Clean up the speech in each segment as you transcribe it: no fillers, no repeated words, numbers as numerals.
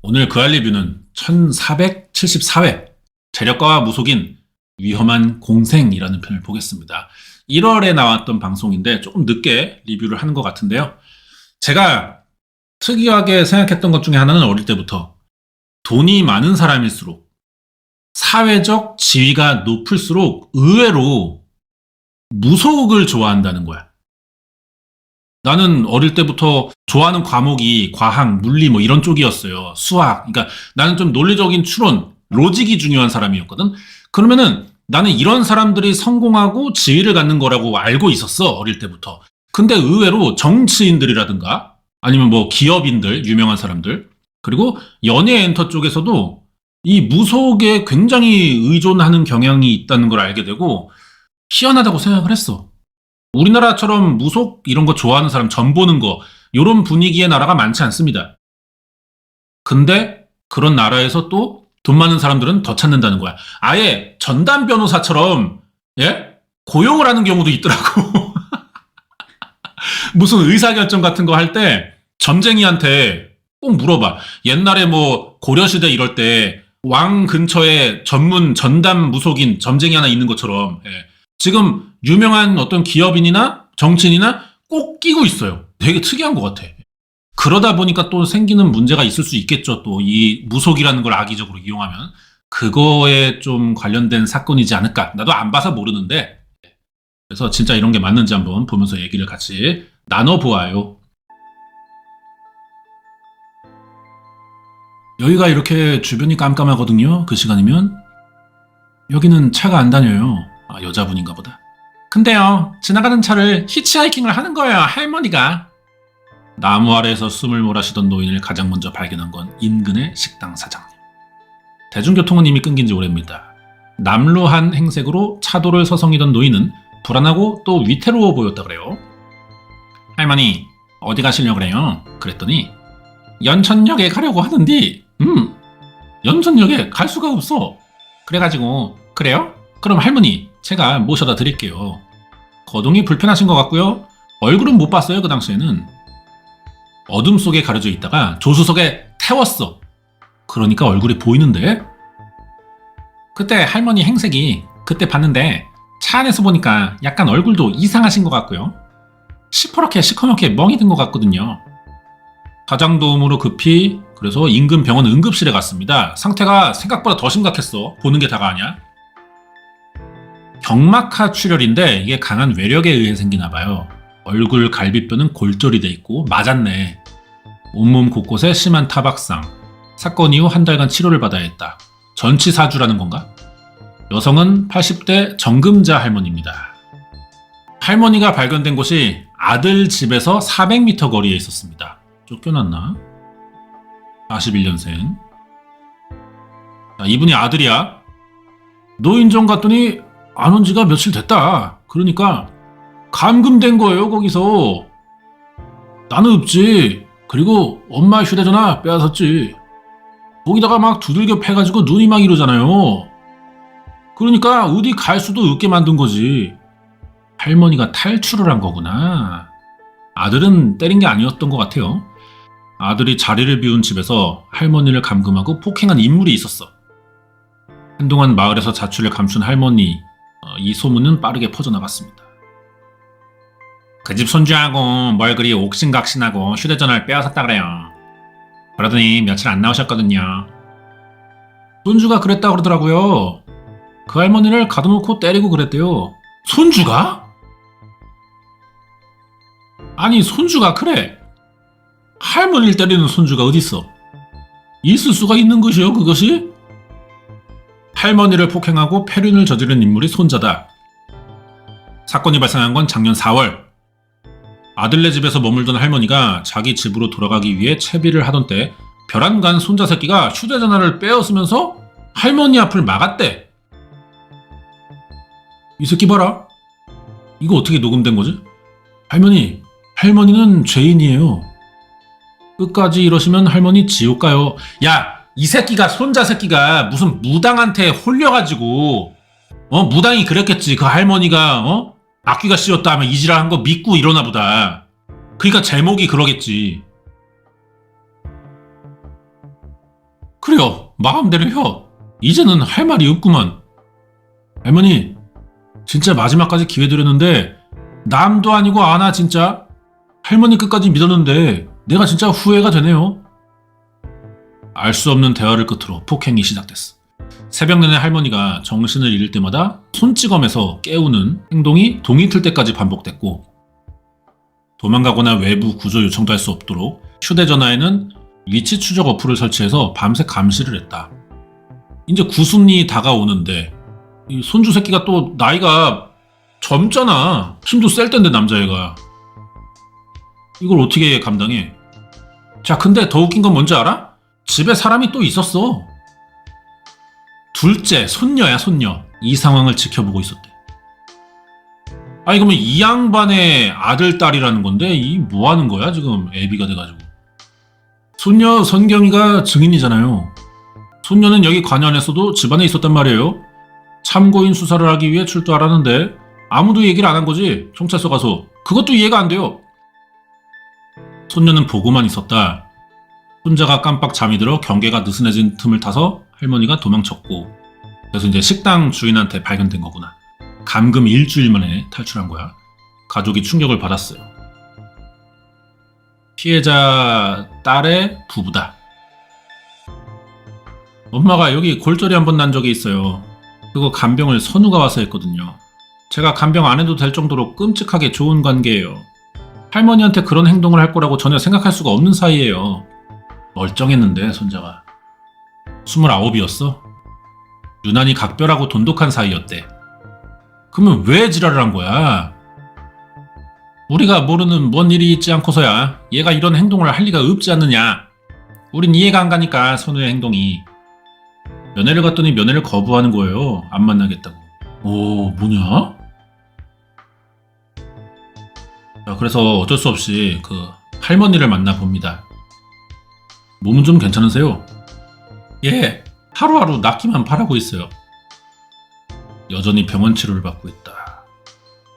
오늘 그 할 리뷰는 1474회 재력가와 무속인 위험한 공생이라는 편을 보겠습니다. 1월에 나왔던 방송인데 조금 늦게 리뷰를 하는 것 같은데요. 제가 특이하게 생각했던 것 중에 하나는 어릴 때부터 돈이 많은 사람일수록 사회적 지위가 높을수록 의외로 무속을 좋아한다는 거야. 나는 어릴 때부터 좋아하는 과목이 과학, 물리 뭐 이런 쪽이었어요. 수학. 그러니까 나는 좀 논리적인 추론, 로직이 중요한 사람이었거든. 그러면은 나는 이런 사람들이 성공하고 지위를 갖는 거라고 알고 있었어. 어릴 때부터. 근데 의외로 정치인들이라든가 아니면 뭐 기업인들, 유명한 사람들 그리고 연예 엔터 쪽에서도 이 무속에 굉장히 의존하는 경향이 있다는 걸 알게 되고 희한하다고 생각을 했어. 우리나라처럼 무속 이런 거 좋아하는 사람, 전 보는 거 이런 분위기의 나라가 많지 않습니다. 근데 그런 나라에서 또 돈 많은 사람들은 더 찾는다는 거야. 아예 전담 변호사처럼 고용을 하는 경우도 있더라고. 무슨 의사결정 같은 거 할 때 점쟁이한테 꼭 물어봐. 옛날에 뭐 고려시대 이럴 때 왕 근처에 전문 전담 무속인 점쟁이 하나 있는 것처럼 지금 유명한 어떤 기업인이나 정치인이나 꼭 끼고 있어요. 되게 특이한 것 같아. 그러다 보니까 또 생기는 문제가 있을 수 있겠죠. 또 이 무속이라는 걸 악의적으로 이용하면 그거에 좀 관련된 사건이지 않을까. 나도 안 봐서 모르는데 그래서 진짜 이런 게 맞는지 한번 보면서 얘기를 같이 나눠보아요. 여기가 이렇게 주변이 깜깜하거든요. 그 시간이면. 여기는 차가 안 다녀요. 아, 여자분인가 보다. 근데요, 지나가는 차를 히치하이킹을 하는 거예요, 할머니가. 나무 아래에서 숨을 몰아쉬던 노인을 가장 먼저 발견한 건 인근의 식당 사장님. 대중교통은 이미 끊긴 지 오래입니다. 남루한 행색으로 차도를 서성이던 노인은 불안하고 또 위태로워 보였다 그래요. 할머니, 어디 가시려고 그래요? 그랬더니 연천역에 가려고 하는데 연천역에 갈 수가 없어. 그래가지고 그래요? 그럼 할머니 제가 모셔다 드릴게요. 거동이 불편하신 것 같고요. 얼굴은 못 봤어요. 그 당시에는. 어둠 속에 가려져 있다가 조수석에 태웠어. 그러니까 얼굴이 보이는데? 그때 할머니 행색이 그때 봤는데 차 안에서 보니까 약간 얼굴도 이상하신 것 같고요. 시퍼렇게 시커멓게 멍이 든 것 같거든요. 가장 도움으로 급히 그래서 인근 병원 응급실에 갔습니다. 상태가 생각보다 더 심각했어. 보는 게 다가 아니야. 경막하 출혈인데 이게 강한 외력에 의해 생기나 봐요. 얼굴 갈비뼈는 골절이 돼 있고 맞았네. 온몸 곳곳에 심한 타박상. 사건 이후 한 달간 치료를 받아야 했다. 전치사주라는 건가? 여성은 80대 정금자 할머니입니다. 할머니가 발견된 곳이 아들 집에서 400m 거리에 있었습니다. 쫓겨났나? 41년생. 이분이 아들이야. 노인정 갔더니 안 온 지가 며칠 됐다. 그러니까 감금된 거예요, 거기서. 나는 없지. 그리고 엄마 휴대전화 빼앗았지. 거기다가 막 두들겨 패가지고 눈이 막 이러잖아요. 그러니까 어디 갈 수도 없게 만든 거지. 할머니가 탈출을 한 거구나. 아들은 때린 게 아니었던 것 같아요. 아들이 자리를 비운 집에서 할머니를 감금하고 폭행한 인물이 있었어. 한동안 마을에서 자취를 감춘 할머니, 이 소문은 빠르게 퍼져나갔습니다. 그 집 손주하고 뭘 그리 옥신각신하고 휴대전화를 빼앗았다 그래요. 그러더니 며칠 안 나오셨거든요. 손주가 그랬다 그러더라고요. 그 할머니를 가둬놓고 때리고 그랬대요. 손주가? 아니 손주가 그래. 할머니를 때리는 손주가 어딨어? 있을 수가 있는 것이요 그것이? 할머니를 폭행하고 폐륜을 저지른 인물이 손자다. 사건이 발생한 건 작년 4월. 아들네 집에서 머물던 할머니가 자기 집으로 돌아가기 위해 채비를 하던 때 벼랑간 손자 새끼가 휴대전화를 빼앗으면서 할머니 앞을 막았대. 이 새끼 봐라. 이거 어떻게 녹음된 거지? 할머니는 죄인이에요. 끝까지 이러시면 할머니 지옥 가요. 야, 이 새끼가 손자 새끼가 무슨 무당한테 홀려가지고 무당이 그랬겠지. 그 할머니가 악귀가 씌웠다 하면 이지랄 한 거 믿고 이러나 보다. 그러니까 제목이 그러겠지. 그래요. 마음대로 혀. 이제는 할 말이 없구만. 할머니, 진짜 마지막까지 기회 드렸는데 남도 아니고 아나 진짜. 할머니 끝까지 믿었는데 내가 진짜 후회가 되네요. 알 수 없는 대화를 끝으로 폭행이 시작됐어. 새벽 내내 할머니가 정신을 잃을 때마다 손찌검에서 깨우는 행동이 동이 틀 때까지 반복됐고, 도망가거나 외부 구조 요청도 할 수 없도록 휴대전화에는 위치 추적 어플을 설치해서 밤새 감시를 했다. 이제 구순이 다가오는데 이 손주 새끼가 또 나이가 젊잖아. 힘도 셀 텐데 남자애가. 이걸 어떻게 감당해? 자, 근데 더 웃긴 건 뭔지 알아? 집에 사람이 또 있었어. 둘째, 손녀야, 손녀. 이 상황을 지켜보고 있었대. 아니, 그러면 이 양반의 아들, 딸이라는 건데, 이 뭐 하는 거야, 지금 애비가 돼가지고. 손녀 선경이가 증인이잖아요. 손녀는 여기 관현에서도 집안에 있었단 말이에요. 참고인 수사를 하기 위해 출두하라는데, 아무도 얘기를 안 한 거지, 경찰서 가서. 그것도 이해가 안 돼요. 손녀는 보고만 있었다. 손자가 깜빡 잠이 들어 경계가 느슨해진 틈을 타서 할머니가 도망쳤고, 그래서 이제 식당 주인한테 발견된 거구나. 감금 일주일 만에 탈출한 거야. 가족이 충격을 받았어요. 피해자 딸의 부부다. 엄마가 여기 골절이 한 번 난 적이 있어요. 그거 간병을 선우가 와서 했거든요. 제가 간병 안 해도 될 정도로 끔찍하게 좋은 관계예요. 할머니한테 그런 행동을 할 거라고 전혀 생각할 수가 없는 사이예요. 멀쩡했는데 손자가 29이었어? 유난히 각별하고 돈독한 사이였대. 그러면 왜 지랄을 한 거야? 우리가 모르는 뭔 일이 있지 않고서야 얘가 이런 행동을 할 리가 없지 않느냐. 우린 이해가 안 가니까 선우의 행동이. 면회를 갔더니 면회를 거부하는 거예요. 안 만나겠다고. 오, 뭐냐? 자, 그래서 어쩔 수 없이 그 할머니를 만나봅니다. 몸은 좀 괜찮으세요? 예, 하루하루 낫기만 바라고 있어요. 여전히 병원 치료를 받고 있다.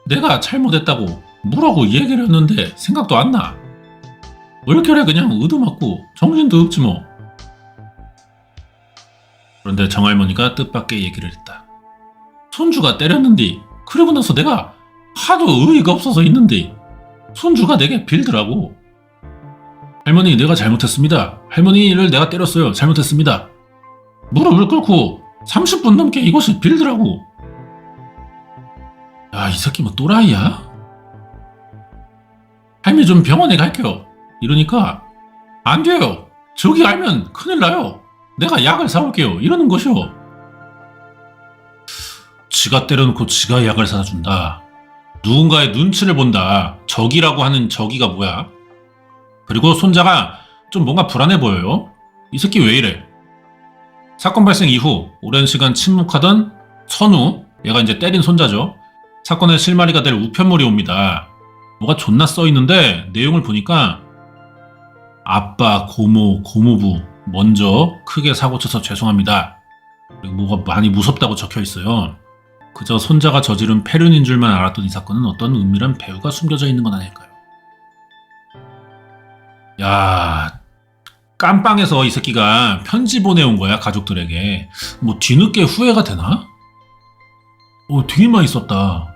내가 잘못했다고 뭐라고 얘기를 했는데 생각도 안 나. 얼결에 그냥 얻어맞고 정신도 없지 뭐. 그런데 정할머니가 뜻밖의 얘기를 했다. 손주가 때렸는데 그러고 나서 내가 하도 의의가 없어서 있는데 손주가 내게 빌더라고. 할머니, 내가 잘못했습니다. 할머니를 내가 때렸어요. 잘못했습니다. 무릎을 꿇고 30분 넘게 이곳을 빌더라고. 야, 이 새끼 뭐 또라이야? 할머니 좀 병원에 갈게요. 이러니까 안 돼요. 저기 알면 큰일 나요. 내가 약을 사올게요. 이러는 것이요. 지가 때려놓고 지가 약을 사다 준다. 누군가의 눈치를 본다. 적이라고 하는 적이가 뭐야? 그리고 손자가 좀 뭔가 불안해 보여요. 이 새끼 왜 이래? 사건 발생 이후 오랜 시간 침묵하던 선우, 얘가 이제 때린 손자죠. 사건의 실마리가 될 우편물이 옵니다. 뭐가 존나 써있는데 내용을 보니까 아빠, 고모, 고모부 먼저 크게 사고쳐서 죄송합니다. 그리고 뭐가 많이 무섭다고 적혀있어요. 그저 손자가 저지른 폐륜인 줄만 알았던 이 사건은 어떤 은밀한 배후가 숨겨져 있는 건 아닐까요? 야, 깜빵에서 이 새끼가 편지 보내온 거야, 가족들에게. 뭐 뒤늦게 후회가 되나? 되게 많이 썼다.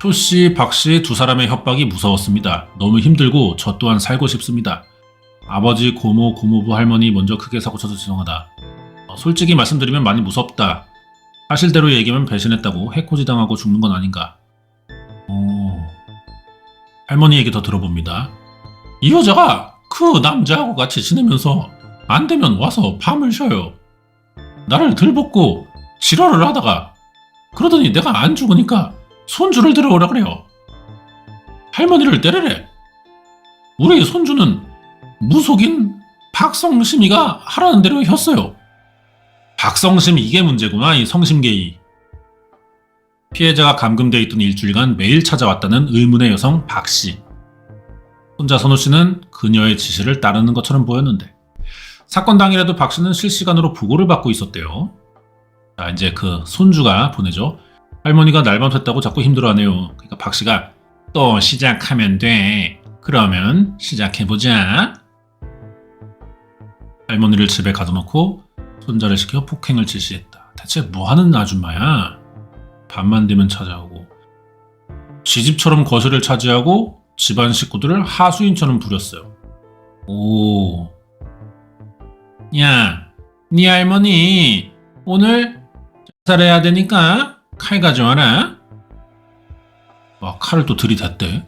표씨, 박씨 두 사람의 협박이 무서웠습니다. 너무 힘들고 저 또한 살고 싶습니다. 아버지, 고모, 고모부, 할머니 먼저 크게 사고쳐서 죄송하다. 솔직히 말씀드리면 많이 무섭다. 사실대로 얘기하면 배신했다고 해코지 당하고 죽는 건 아닌가. 할머니 얘기 더 들어봅니다. 이 여자가 그 남자하고 같이 지내면서 안 되면 와서 밤을 쉬어요. 나를 들볶고 지랄을 하다가 그러더니 내가 안 죽으니까 손주를 데려오라 그래요. 할머니를 때리래. 우리 손주는 무속인 박성심이가 하라는 대로 했어요. 박성심, 이게 문제구나, 이 성심계이. 피해자가 감금돼 있던 일주일간 매일 찾아왔다는 의문의 여성 박씨. 손자 선우씨는 그녀의 지시를 따르는 것처럼 보였는데 사건 당일에도 박씨는 실시간으로 보고를 받고 있었대요. 자, 이제 그 손주가 보내죠. 할머니가 날밤 샜다고 자꾸 힘들어하네요. 그러니까 박씨가 또 시작하면 돼. 그러면 시작해보자. 할머니를 집에 가둬놓고 손자를 시켜 폭행을 지시했다. 대체 뭐하는 아줌마야? 밤만 되면 찾아오고 쥐집처럼 거실을 차지하고 집안 식구들을 하수인처럼 부렸어요. 오, 야, 네 할머니 오늘 자살해야 되니까 칼 가져와라. 칼을 또 들이댔대.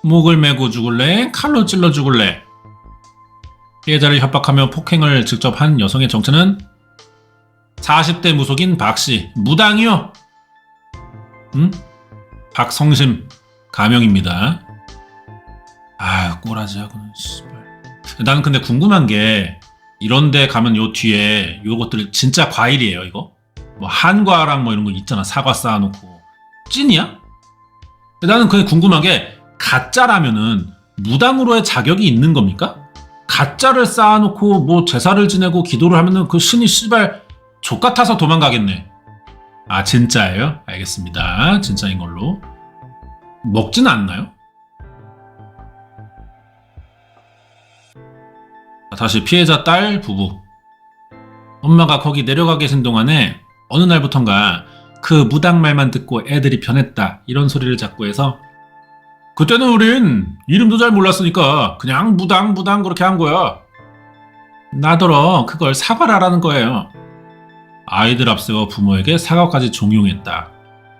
목을 메고 죽을래? 칼로 찔러 죽을래? 피해자를 협박하며 폭행을 직접 한 여성의 정체는 40대 무속인 박씨, 무당이요. 박성심, 가명입니다. 꼬라지하고는 씨발. 나는 근데 궁금한 게 이런 데 가면 요 뒤에 요것들 진짜 과일이에요, 이거? 뭐 한과랑 뭐 이런 거 있잖아. 사과 쌓아놓고. 찐이야? 나는 그냥 궁금한 게 가짜라면은 무당으로의 자격이 있는 겁니까? 가짜를 쌓아놓고 뭐 제사를 지내고 기도를 하면은 그 신이 씨발 족같아서 도망가겠네. 진짜예요? 알겠습니다. 진짜인 걸로. 먹지는 않나요? 다시 피해자 딸 부부. 엄마가 거기 내려가 계신 동안에 어느 날부턴가 그 무당 말만 듣고 애들이 변했다 이런 소리를 자꾸 해서 그때는 우린 이름도 잘 몰랐으니까 그냥 무당 그렇게 한 거야. 나더러 그걸 사과라라는 거예요. 아이들 앞세워 부모에게 사과까지 종용했다.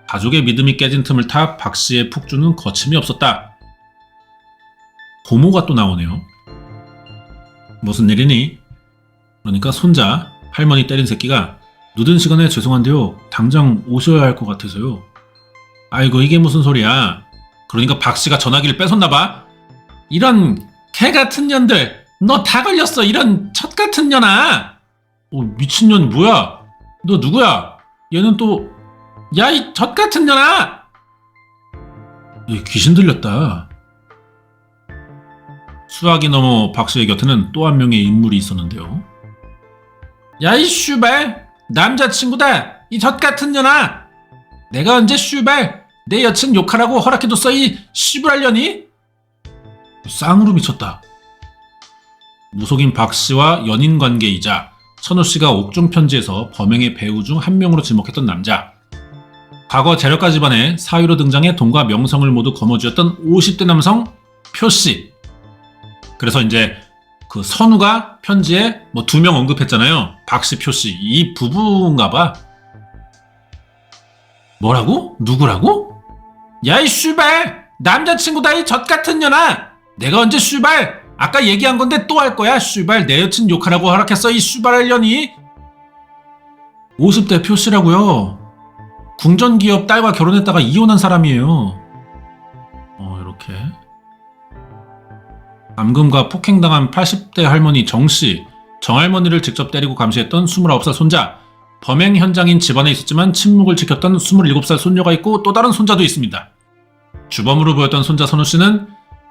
가족의 믿음이 깨진 틈을 타 박씨의 폭주는 거침이 없었다. 고모가 또 나오네요. 무슨 일이니? 그러니까 손자, 할머니 때린 새끼가 늦은 시간에 죄송한데요. 당장 오셔야 할 것 같아서요. 아이고 이게 무슨 소리야. 그러니까 박씨가 전화기를 뺏었나봐. 이런 개같은 년들 너 다 걸렸어. 이런 젖같은 년아. 미친년 뭐야. 너 누구야? 얘는 또 야 이 젖같은 년아. 얘 귀신 들렸다. 수학이 넘어 박씨의 곁에는 또 한 명의 인물이 있었는데요. 야 이 슈발 남자친구다. 이 젖같은 년아. 내가 언제 슈발 내 여친 욕하라고 허락해줬어 이 슈발년이? 쌍으로 미쳤다. 무속인 박씨와 연인관계이자 천호씨가 옥중 편지에서 범행의 배우 중 한 명으로 지목했던 남자. 과거 재력가 집안의 사위로 등장해 돈과 명성을 모두 거머쥐었던 50대 남성 표씨. 그래서 이제 그 선우가 편지에 뭐 2명 언급했잖아요. 박씨, 표씨. 이 부부인가봐. 뭐라고? 누구라고? 야 이 슈발 남자친구다 이 젖같은 년아. 내가 언제 슈발 아까 얘기한 건데 또 할 거야. 슈발 내 여친 욕하라고 허락했어 이 슈발년이. 50대 표씨라고요. 궁전기업 딸과 결혼했다가 이혼한 사람이에요. 이렇게 감금과 폭행당한 80대 할머니 정씨, 정할머니를 직접 때리고 감시했던 29살 손자, 범행 현장인 집안에 있었지만 침묵을 지켰던 27살 손녀가 있고 또 다른 손자도 있습니다. 주범으로 보였던 손자 선우씨는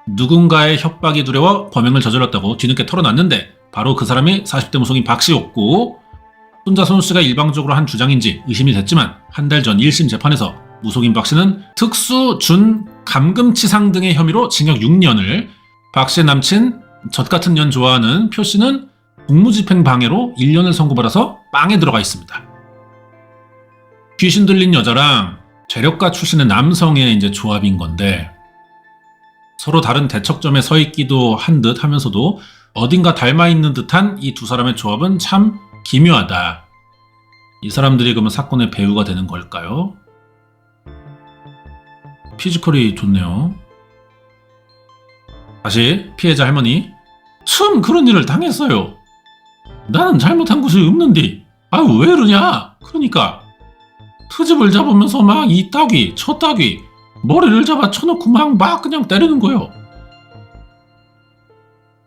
누군가의 협박이 두려워 범행을 저질렀다고 뒤늦게 털어놨는데 바로 그 사람이 40대 무속인 박씨였고, 손자 선우씨가 일방적으로 한 주장인지 의심이 됐지만 한 달 전 1심 재판에서 무속인 박씨는 특수 준 감금치상 등의 혐의로 징역 6년을, 박씨의 남친 젖같은 년 좋아하는 표씨는 공무집행 방해로 1년을 선고받아서 빵에 들어가 있습니다. 귀신 들린 여자랑 재력가 출신의 남성의 이제 조합인 건데 서로 다른 대척점에 서 있기도 한 듯 하면서도 어딘가 닮아 있는 듯한 이 두 사람의 조합은 참 기묘하다. 이 사람들이 그러면 사건의 배우가 되는 걸까요? 피지컬이 좋네요. 다시 피해자 할머니. 참 그런 일을 당했어요. 나는 잘못한 것이 없는데 왜 이러냐. 그러니까 트집을 잡으면서 막 이 따귀 저 따귀 머리를 잡아 쳐놓고 막 그냥 때리는 거예요.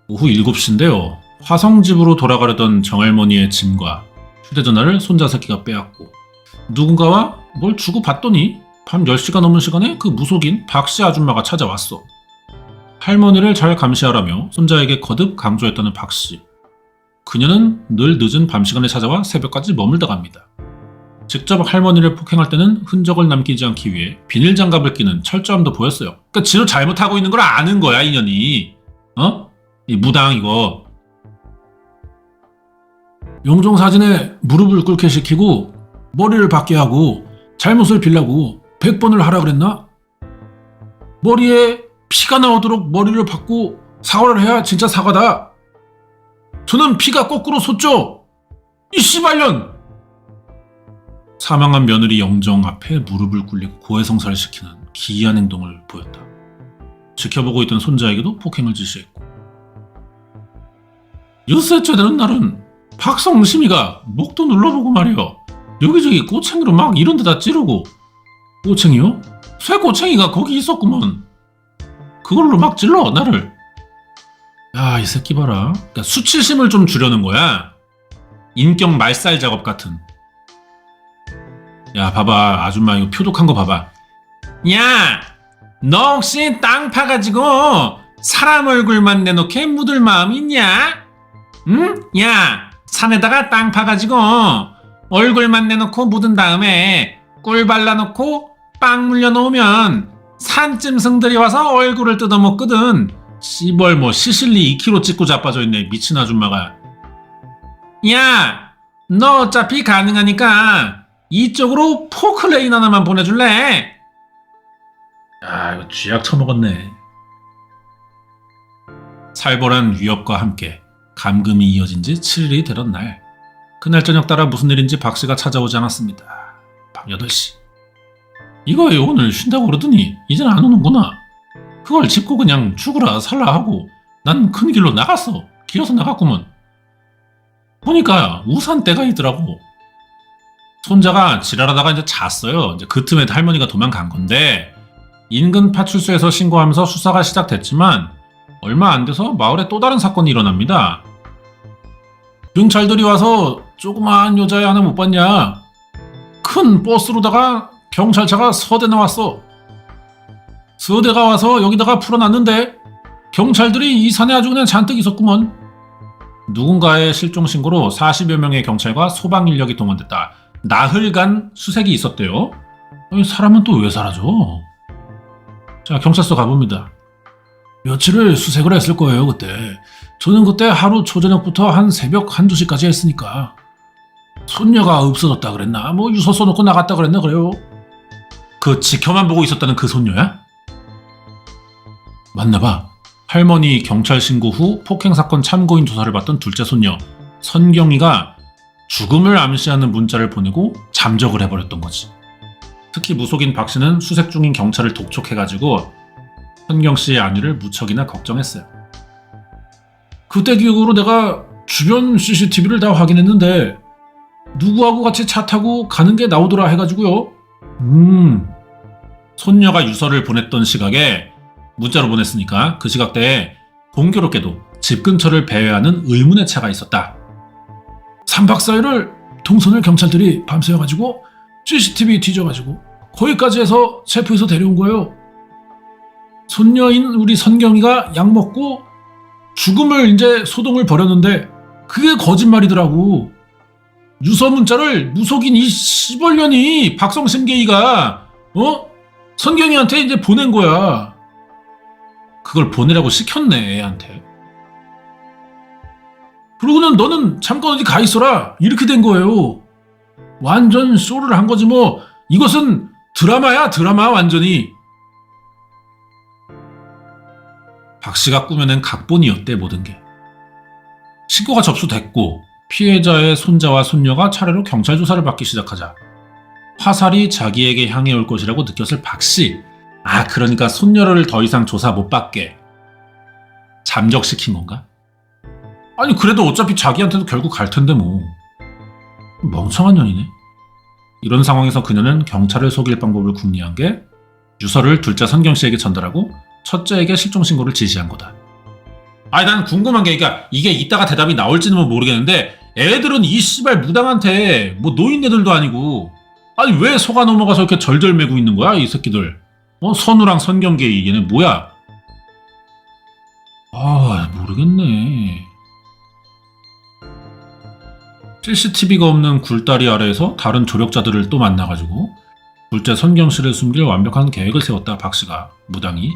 오후 7시인데요. 화성집으로 돌아가려던 정할머니의 짐과 휴대전화를 손자 새끼가 빼앗고 누군가와 뭘 주고 받더니 밤 10시가 넘은 시간에 그 무속인 박씨 아줌마가 찾아왔어. 할머니를 잘 감시하라며 손자에게 거듭 강조했다는 박씨. 그녀는 늘 늦은 밤 시간에 찾아와 새벽까지 머물다 갑니다. 직접 할머니를 폭행할 때는 흔적을 남기지 않기 위해 비닐장갑을 끼는 철저함도 보였어요. 그러니까 지도 잘못하고 있는 걸 아는 거야, 이년이. 이 무당 이거. 영정 사진에 무릎을 꿇게 시키고 머리를 박게 하고 잘못을 빌라고 100번을 하라 그랬나? 머리에 피가 나오도록 머리를 박고 사과를 해야 진짜 사과다. 저는 피가 거꾸로 솟죠. 이 씨발년! 사망한 며느리 영정 앞에 무릎을 꿇리고 고해성사를 시키는 기이한 행동을 보였다. 지켜보고 있던 손자에게도 폭행을 지시했고, 여섯째 되는 날은 박성심이가 목도 눌러보고 말이여 여기저기 꼬챙이로 막 이런 데다 찌르고. 꼬챙이요? 쇠 꼬챙이가 거기 있었구먼. 그걸로 막 찔러 나를. 야, 이 새끼 봐라. 그러니까 수치심을 좀 주려는 거야. 인격 말살 작업 같은. 야, 봐봐. 아줌마 이거 표독한 거 봐봐. 야, 너 혹시 땅 파가지고 사람 얼굴만 내놓게 묻을 마음 있냐? 응? 야, 산에다가 땅 파가지고 얼굴만 내놓고 묻은 다음에 꿀 발라놓고 빵 물려놓으면 산짐승들이 와서 얼굴을 뜯어먹거든. 씨벌 뭐 시실리 2kg 찍고 자빠져 있네. 미친 아줌마가. 야, 너 어차피 가능하니까 이쪽으로 포크레인 하나만 보내줄래? 아, 이거 쥐약 처먹었네. 살벌한 위협과 함께 감금이 이어진 지 7일이 되던 날, 그날 저녁 따라 무슨 일인지 박씨가 찾아오지 않았습니다. 밤 8시. 이거예요. 오늘 쉰다고 그러더니 이젠 안 오는구나. 그걸 짚고 그냥 죽으라 살라 하고 난 큰 길로 나갔어. 기어서 나갔구먼. 보니까 우산대가 있더라고. 손자가 지랄하다가 이제 잤어요. 이제 그 틈에 할머니가 도망간 건데, 인근 파출소에서 신고하면서 수사가 시작됐지만 얼마 안 돼서 마을에 또 다른 사건이 일어납니다. 경찰들이 와서 조그마한 여자애 하나 못 봤냐? 큰 버스로다가 경찰차가 서대 나왔어. 서대가 와서 여기다가 풀어놨는데 경찰들이 이 산에 아주 그냥 잔뜩 있었구먼. 누군가의 실종 신고로 40여 명의 경찰과 소방 인력이 동원됐다. 나흘간 수색이 있었대요. 아니, 사람은 또 왜 사라져? 자, 경찰서 가봅니다. 며칠을 수색을 했을 거예요, 그때. 저는 그때 하루 초저녁부터 한 새벽 1~2시까지 했으니까. 손녀가 없어졌다 그랬나? 뭐 유서 써놓고 나갔다 그랬나 그래요? 그 지켜만 보고 있었다는 그 손녀야? 맞나봐. 할머니 경찰 신고 후 폭행사건 참고인 조사를 받던 둘째 손녀 선경이가 죽음을 암시하는 문자를 보내고 잠적을 해버렸던 거지. 특히 무속인 박 씨는 수색 중인 경찰을 독촉해가지고 선경 씨의 안위를 무척이나 걱정했어요. 그때 기억으로 내가 주변 CCTV를 다 확인했는데 누구하고 같이 차 타고 가는 게 나오더라 해가지고요. 손녀가 유서를 보냈던 시각에 문자로 보냈으니까 그 시각대에 공교롭게도 집 근처를 배회하는 의문의 차가 있었다. 3박 4일을 동선을 경찰들이 밤새워가지고 CCTV 뒤져가지고 거기까지 해서 체포해서 데려온 거예요. 손녀인 우리 선경이가 약 먹고 죽음을 이제 소동을 벌였는데 그게 거짓말이더라고. 유서 문자를 무속인 이 시벌년이 박성심계이가 선경이한테 이제 보낸 거야. 그걸 보내라고 시켰네, 애한테. 그러고는 너는 잠깐 어디 가 있어라. 이렇게 된 거예요. 완전 쇼를 한 거지 뭐. 이것은 드라마야, 드라마 완전히. 박 씨가 꾸며낸 각본이었대, 모든 게. 신고가 접수됐고 피해자의 손자와 손녀가 차례로 경찰 조사를 받기 시작하자 화살이 자기에게 향해 올 것이라고 느꼈을 박 씨. 그러니까 손녀를 더 이상 조사 못 받게 잠적시킨 건가? 아니, 그래도 어차피 자기한테도 결국 갈 텐데 뭐. 멍청한 년이네. 이런 상황에서 그녀는 경찰을 속일 방법을 궁리한 게 유서를 둘째 선경 씨에게 전달하고 첫째에게 실종 신고를 지시한 거다. 아니, 난 궁금한 게, 그러니까 이게 이따가 대답이 나올지는 모르겠는데 애들은 이 씨발 무당한테 뭐 노인네들도 아니고 아니 왜 속아 넘어가서 이렇게 절절매고 있는 거야, 이 새끼들. 선우랑 선경계이 얘네 뭐야? 모르겠네. CCTV가 없는 굴다리 아래에서 다른 조력자들을 또 만나가지고 둘째 선경씨를 숨길 완벽한 계획을 세웠다, 박씨가, 무당이.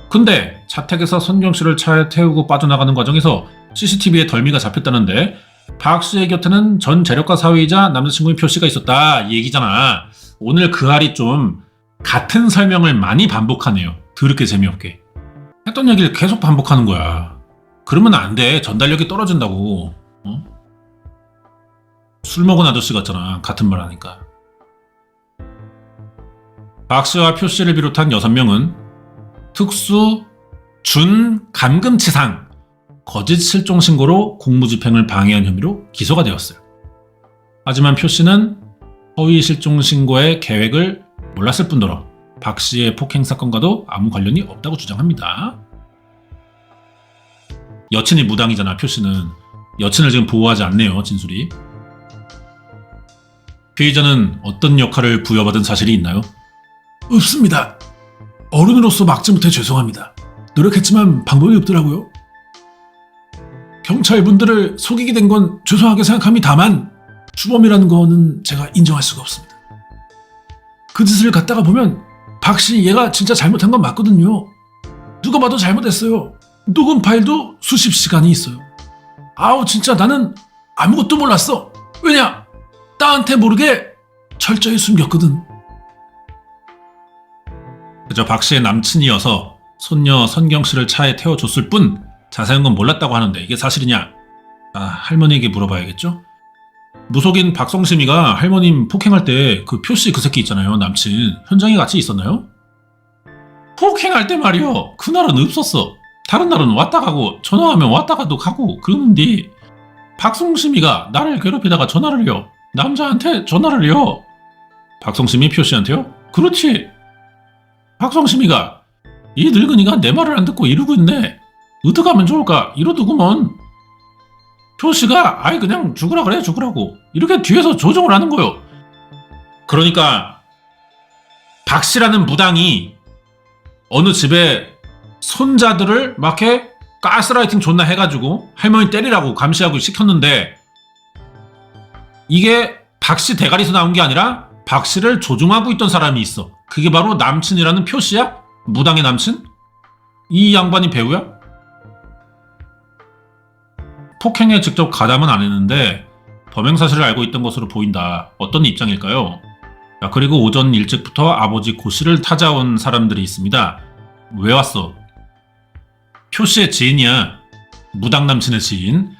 근데 자택에서 선경씨를 차에 태우고 빠져나가는 과정에서 CCTV에 덜미가 잡혔다는데 박 씨의 곁에는 전 재력가 사위이자 남자친구인 표 씨가 있었다 이 얘기잖아. 오늘 그 알이 좀 같은 설명을 많이 반복하네요. 더럽게 재미없게. 했던 얘기를 계속 반복하는 거야. 그러면 안 돼. 전달력이 떨어진다고. 어? 술 먹은 아저씨 같잖아. 같은 말 하니까. 박 씨와 표 씨를 비롯한 6명은 특수 준 감금치상 거짓 실종 신고로 공무집행을 방해한 혐의로 기소가 되었어요. 하지만 표 씨는 허위 실종 신고의 계획을 몰랐을 뿐더러 박 씨의 폭행 사건과도 아무 관련이 없다고 주장합니다. 여친이 무당이잖아. 표 씨는 여친을 지금 보호하지 않네요. 진술이. 피의자는 어떤 역할을 부여받은 사실이 있나요? 없습니다. 어른으로서 막지 못해 죄송합니다. 노력했지만 방법이 없더라고요. 경찰분들을 속이게 된 건 죄송하게 생각합니다만 주범이라는 거는 제가 인정할 수가 없습니다. 그 짓을 갖다가 보면 박 씨 얘가 진짜 잘못한 건 맞거든요. 누가 봐도 잘못했어요. 녹음 파일도 수십 시간이 있어요. 아우 진짜 나는 아무것도 몰랐어. 왜냐? 나한테 모르게 철저히 숨겼거든. 그저 박 씨의 남친이어서 손녀 선경 씨를 차에 태워줬을 뿐 자세한 건 몰랐다고 하는데 이게 사실이냐? 할머니에게 물어봐야겠죠? 무속인 박성심이가 할머님 폭행할 때 그 표씨 그 새끼 있잖아요. 남친. 현장에 같이 있었나요? 폭행할 때 말이요. 그날은 없었어. 다른 날은 왔다 가고 전화하면 왔다 가도 가고 그러는데 박성심이가 나를 괴롭히다가 전화를요. 남자한테 전화를요. 박성심이 표씨한테요? 그렇지. 박성심이가 이 늙은이가 내 말을 안 듣고 이러고 있네. 어떡하면 좋을까? 이러두구먼 표씨가 아이 그냥 죽으라 그래 죽으라고 이렇게 뒤에서 조종을 하는 거요. 그러니까 박씨라는 무당이 어느 집에 손자들을 막 해 가스라이팅 존나 해가지고 할머니 때리라고 감시하고 시켰는데 이게 박씨 대가리에서 나온 게 아니라 박씨를 조종하고 있던 사람이 있어. 그게 바로 남친이라는 표씨야? 무당의 남친? 이 양반이 배우야? 폭행에 직접 가담은 안 했는데 범행 사실을 알고 있던 것으로 보인다. 어떤 입장일까요? 그리고 오전 일찍부터 아버지 고 씨를 찾아온 사람들이 있습니다. 왜 왔어? 표 씨의 지인이야. 무당 남친의 지인.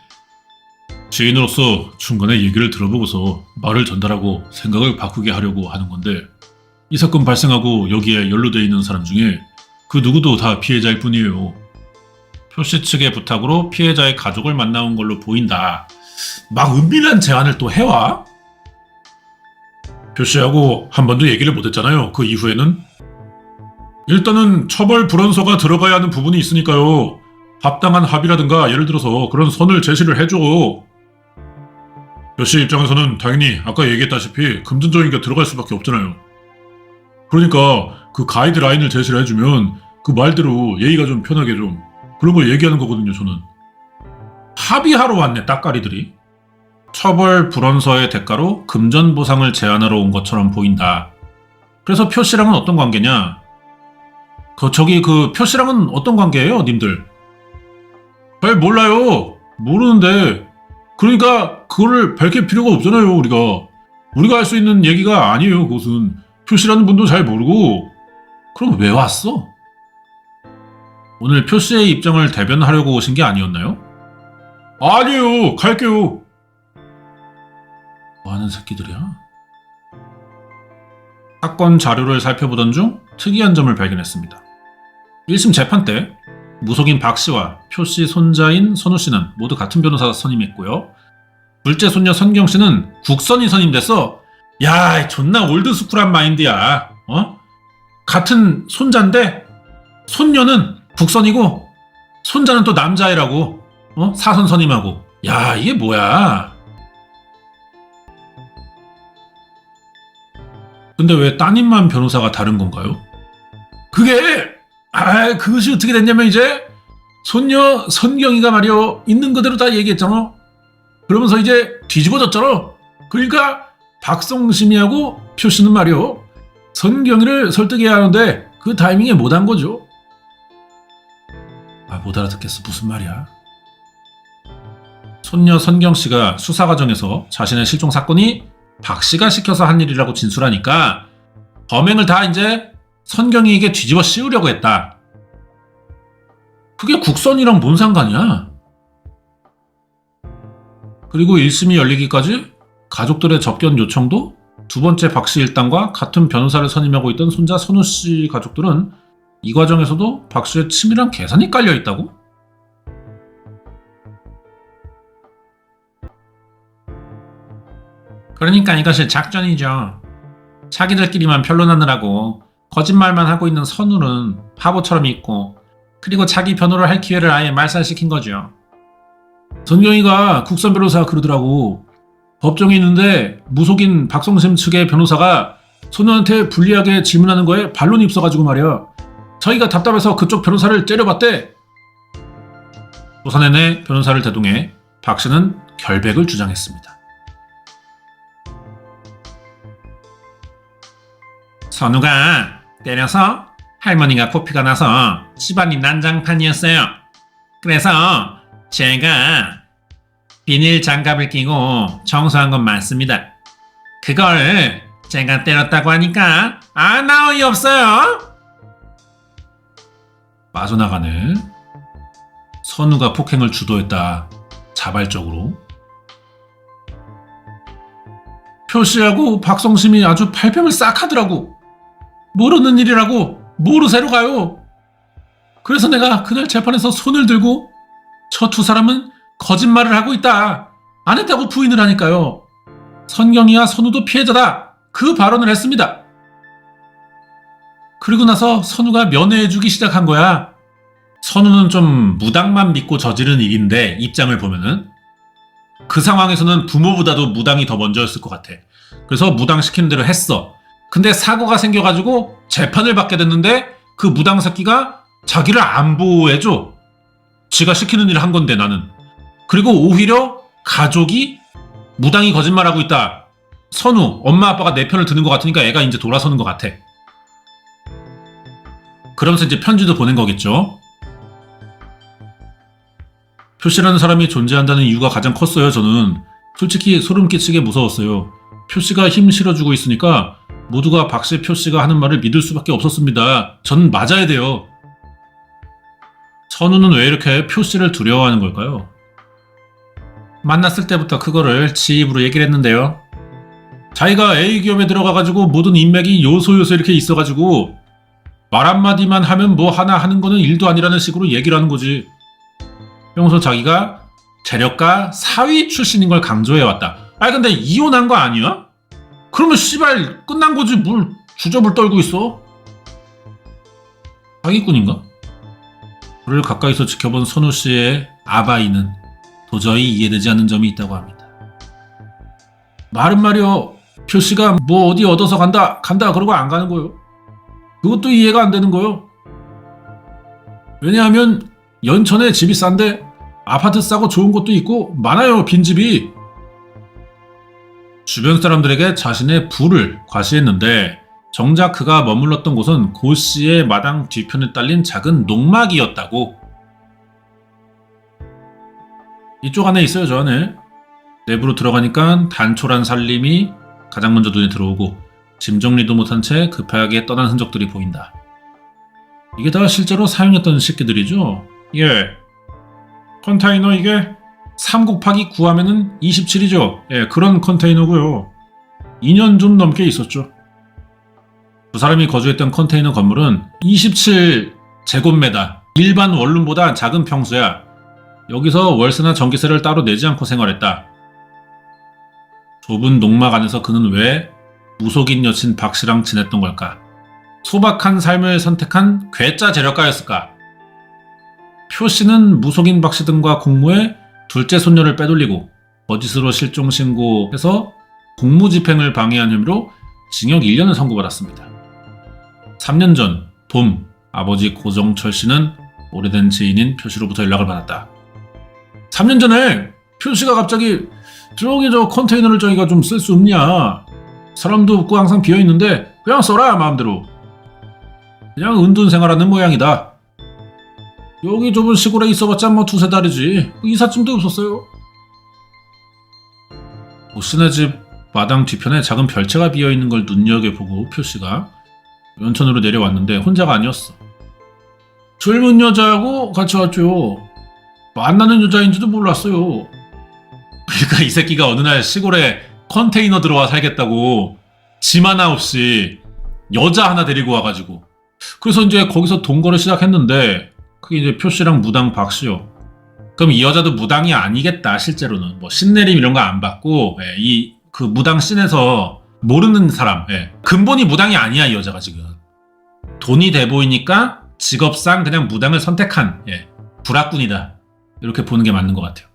지인으로서 중간에 얘기를 들어보고서 말을 전달하고 생각을 바꾸게 하려고 하는 건데 이 사건 발생하고 여기에 연루되어 있는 사람 중에 그 누구도 다 피해자일 뿐이에요. 표씨 측의 부탁으로 피해자의 가족을 만나온 걸로 보인다. 막 은밀한 제안을 또 해와? 표씨하고 한 번도 얘기를 못했잖아요. 그 이후에는. 일단은 처벌 불원서가 들어가야 하는 부분이 있으니까요. 합당한 합의라든가 예를 들어서 그런 선을 제시를 해줘. 표씨 입장에서는 당연히 아까 얘기했다시피 금전적인 게 들어갈 수밖에 없잖아요. 그러니까 그 가이드라인을 제시를 해주면 그 말대로 예의가 좀 편하게 좀 그런 걸 얘기하는 거거든요. 저는. 합의하러 왔네. 따까리들이. 처벌 불원서의 대가로 금전 보상을 제안하러 온 것처럼 보인다. 그래서 표씨랑은 어떤 관계냐? 그 표씨랑은 어떤 관계예요, 님들? 잘 몰라요. 모르는데. 그러니까 그거를 밝힐 필요가 없잖아요, 우리가. 우리가 할 수 있는 얘기가 아니에요, 그것은. 표씨라는 분도 잘 모르고. 그럼 왜 왔어? 오늘 표씨의 입장을 대변하려고 오신 게 아니었나요? 아니에요. 갈게요. 뭐하는 새끼들이야? 사건 자료를 살펴보던 중 특이한 점을 발견했습니다. 1심 재판 때 무속인 박씨와 표씨 손자인 선우씨는 모두 같은 변호사 선임했고요. 둘째 손녀 선경씨는 국선이 선임돼서 야 존나 올드스쿨한 마인드야. 같은 손자인데 손녀는 국선이고 손자는 또 남자애라고 사선 선임하고 야 이게 뭐야. 근데 왜 따님만 변호사가 다른 건가요? 그것이 어떻게 됐냐면 이제 손녀 선경이가 말이요 있는 그대로 다 얘기했잖아. 그러면서 이제 뒤집어졌잖아. 그러니까 박성심이하고 표씨는 말이요 선경이를 설득해야 하는데 그 타이밍에 못한 거죠. 못 알아듣겠어. 무슨 말이야? 손녀 선경 씨가 수사 과정에서 자신의 실종 사건이 박 씨가 시켜서 한 일이라고 진술하니까 범행을 다 이제 선경이에게 뒤집어 씌우려고 했다. 그게 국선이랑 뭔 상관이야? 그리고 1심이 열리기까지 가족들의 접견 요청도 두 번째 박 씨 일당과 같은 변호사를 선임하고 있던 손자 선우 씨 가족들은 이 과정에서도 박 씨의 치밀한 계산이 깔려 있다고? 그러니까 이것이 작전이죠. 자기들끼리만 변론하느라고 거짓말만 하고 있는 선우는 바보처럼 있고, 그리고 자기 변호를 할 기회를 아예 말살시킨 거죠. 선경이가 국선 변호사가 그러더라고. 법정에 있는데 무속인 박성심 측의 변호사가 선우한테 불리하게 질문하는 거에 반론이 없어가지고 말이야. 자기가 답답해서 그쪽 변호사를 때려봤대. 조사 내내 변호사를 대동해 박 씨는 결백을 주장했습니다. 선우가 때려서 할머니가 코피가 나서 집안이 난장판이었어요. 그래서 제가 비닐 장갑을 끼고 청소한 건 맞습니다. 그걸 제가 때렸다고 하니까 나 어이없어요. 빠져나가네. 선우가 폭행을 주도했다. 자발적으로. 표씨하고 박성심이 아주 발뺌을 싹 하더라고. 모르는 일이라고 모르쇠로 가요. 그래서 내가 그날 재판에서 손을 들고 저 두 사람은 거짓말을 하고 있다, 안 했다고 부인을 하니까요. 선경이와 선우도 피해자다, 그 발언을 했습니다. 그리고 나서 선우가 면회해주기 시작한 거야. 선우는 좀 무당만 믿고 저지른 일인데 입장을 보면은 그 상황에서는 부모보다도 무당이 더 먼저였을 것 같아. 그래서 무당 시키는 대로 했어. 근데 사고가 생겨가지고 재판을 받게 됐는데 그 무당 새끼가 자기를 안 보호해줘. 지가 시키는 일을 한 건데 나는. 그리고 오히려 가족이 무당이 거짓말하고 있다, 선우, 엄마 아빠가 내 편을 드는 것 같으니까 애가 이제 돌아서는 것 같아. 그러면서 이제 편지도 보낸 거겠죠. 표씨라는 사람이 존재한다는 이유가 가장 컸어요. 저는 솔직히 소름 끼치게 무서웠어요. 표씨가 힘 실어주고 있으니까 모두가 박씨 표씨가 하는 말을 믿을 수밖에 없었습니다. 전 맞아야 돼요. 선우는 왜 이렇게 표씨를 두려워하는 걸까요? 만났을 때부터 그거를 지 입으로 얘기를 했는데요. 자기가 A기업에 들어가가지고 모든 인맥이 요소요소 이렇게 있어가지고 말 한마디만 하면 뭐 하나 하는 거는 일도 아니라는 식으로 얘기를 하는 거지. 평소 자기가 재력가 사위 출신인 걸 강조해왔다. 근데 이혼한 거 아니야? 그러면 씨발 끝난 거지, 뭘 주접을 떨고 있어? 사기꾼인가? 그를 가까이서 지켜본 선우 씨의 아바이는 도저히 이해되지 않는 점이 있다고 합니다. 말은 말이여, 표씨가 뭐 어디 얻어서 간다 그러고 안 가는 거요. 그것도 이해가 안 되는 거요. 왜냐하면 연천에 집이 싼데 아파트 싸고 좋은 곳도 있고 많아요, 빈집이. 주변 사람들에게 자신의 부를 과시했는데 정작 그가 머물렀던 곳은 고 씨의 마당 뒤편에 딸린 작은 농막이었다고. 이쪽 안에 있어요, 저 안에. 내부로 들어가니까 단촐한 살림이 가장 먼저 눈에 들어오고 짐 정리도 못한 채 급하게 떠난 흔적들이 보인다. 이게 다 실제로 사용했던 식기들이죠? 예. 컨테이너 이게 3 곱하기 9 하면은 27이죠. 예, 그런 컨테이너고요. 2년 좀 넘게 있었죠. 두 사람이 거주했던 컨테이너 건물은 27제곱미터, 일반 원룸보다 작은 평수야. 여기서 월세나 전기세를 따로 내지 않고 생활했다. 좁은 농막 안에서 그는 왜 무속인 여친 박 씨랑 지냈던 걸까? 소박한 삶을 선택한 괴짜 재력가였을까? 표 씨는 무속인 박 씨 등과 공모해 둘째 손녀를 빼돌리고 거짓으로 실종 신고해서 공무집행을 방해한 혐의로 징역 1년을 선고받았습니다. 3년 전 봄, 아버지 고정철 씨는 오래된 지인인 표 씨로부터 연락을 받았다. 3년 전에 표 씨가 갑자기 저기 저 컨테이너를 저희가 좀 쓸 수 없냐, 사람도 없고 항상 비어있는데 그냥 써라 마음대로, 그냥 은둔 생활하는 모양이다. 여기 좁은 시골에 있어봤자 뭐 두세 달이지 이삿짐도 없었어요. 씨네 집 마당 뒤편에 작은 별채가 비어있는 걸 눈여겨보고 표씨가 연천으로 내려왔는데 혼자가 아니었어. 젊은 여자하고 같이 왔죠. 만나는 여자인지도 몰랐어요. 그러니까 이 새끼가 어느 날 시골에 컨테이너 들어와 살겠다고 짐 하나 없이 여자 하나 데리고 와가지고 그래서 이제 거기서 동거를 시작했는데 그게 이제 표씨랑 무당 박씨요. 그럼 이 여자도 무당이 아니겠다 실제로는 뭐 신내림 이런 거 안 받고 이 그 무당 씬에서 모르는 사람 근본이 무당이 아니야 이 여자가 지금 돈이 돼 보이니까 직업상 그냥 무당을 선택한 불악꾼이다 이렇게 보는 게 맞는 것 같아요.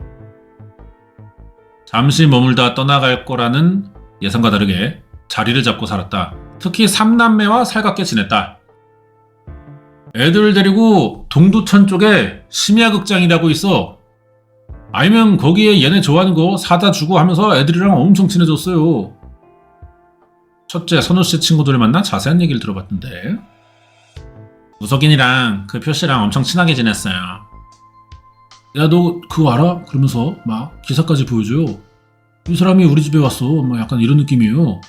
잠시 머물다 떠나갈 거라는 예상과 다르게 자리를 잡고 살았다. 특히 3남매와 살갑게 지냈다. 애들을 데리고 동두천 쪽에 심야극장이라고 있어. 아니면 거기에 얘네 좋아하는 거 사다 주고 하면서 애들이랑 엄청 친해졌어요. 첫째 선우씨 친구들을 만나 자세한 얘기를 들어봤던데 무석인이랑 그 표씨랑 엄청 친하게 지냈어요. 야 너 그거 알아? 그러면서 막 기사까지 보여줘요. 이 사람이 우리 집에 왔어. 뭐 약간 이런 느낌이에요.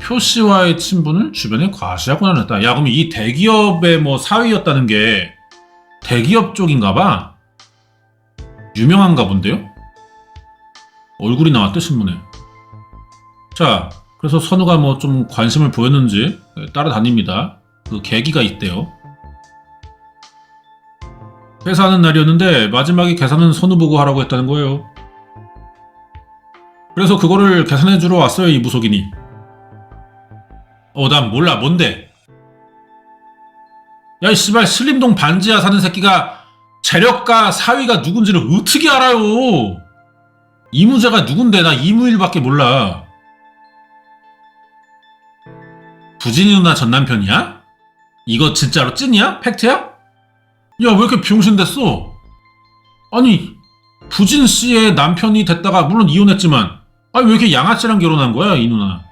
표씨와의 친분을 주변에 과시하고 다녔다. 야 그럼 이 대기업의 뭐 사위였다는 게 대기업 쪽인가 봐. 유명한가 본데요? 얼굴이 나왔대 신문에. 자 그래서 선우가 뭐 좀 관심을 보였는지 따라다닙니다. 그 계기가 있대요. 회사하는 날이었는데 마지막에 계산은 선우 보고 하라고 했다는 거예요. 그래서 그거를 계산해주러 왔어요 이 무속인이. 난 몰라 뭔데? 야 이 씨발 신림동 반지하 사는 새끼가 재력가 사위가 누군지를 어떻게 알아요? 이무자가 누군데 나 이무일밖에 몰라. 부진이 누나 전 남편이야? 이거 진짜로 찐이야? 팩트야? 야 왜 이렇게 병신됐어? 아니 부진 씨의 남편이 됐다가 물론 이혼했지만 왜 이렇게 양아치랑 결혼한 거야 이 누나?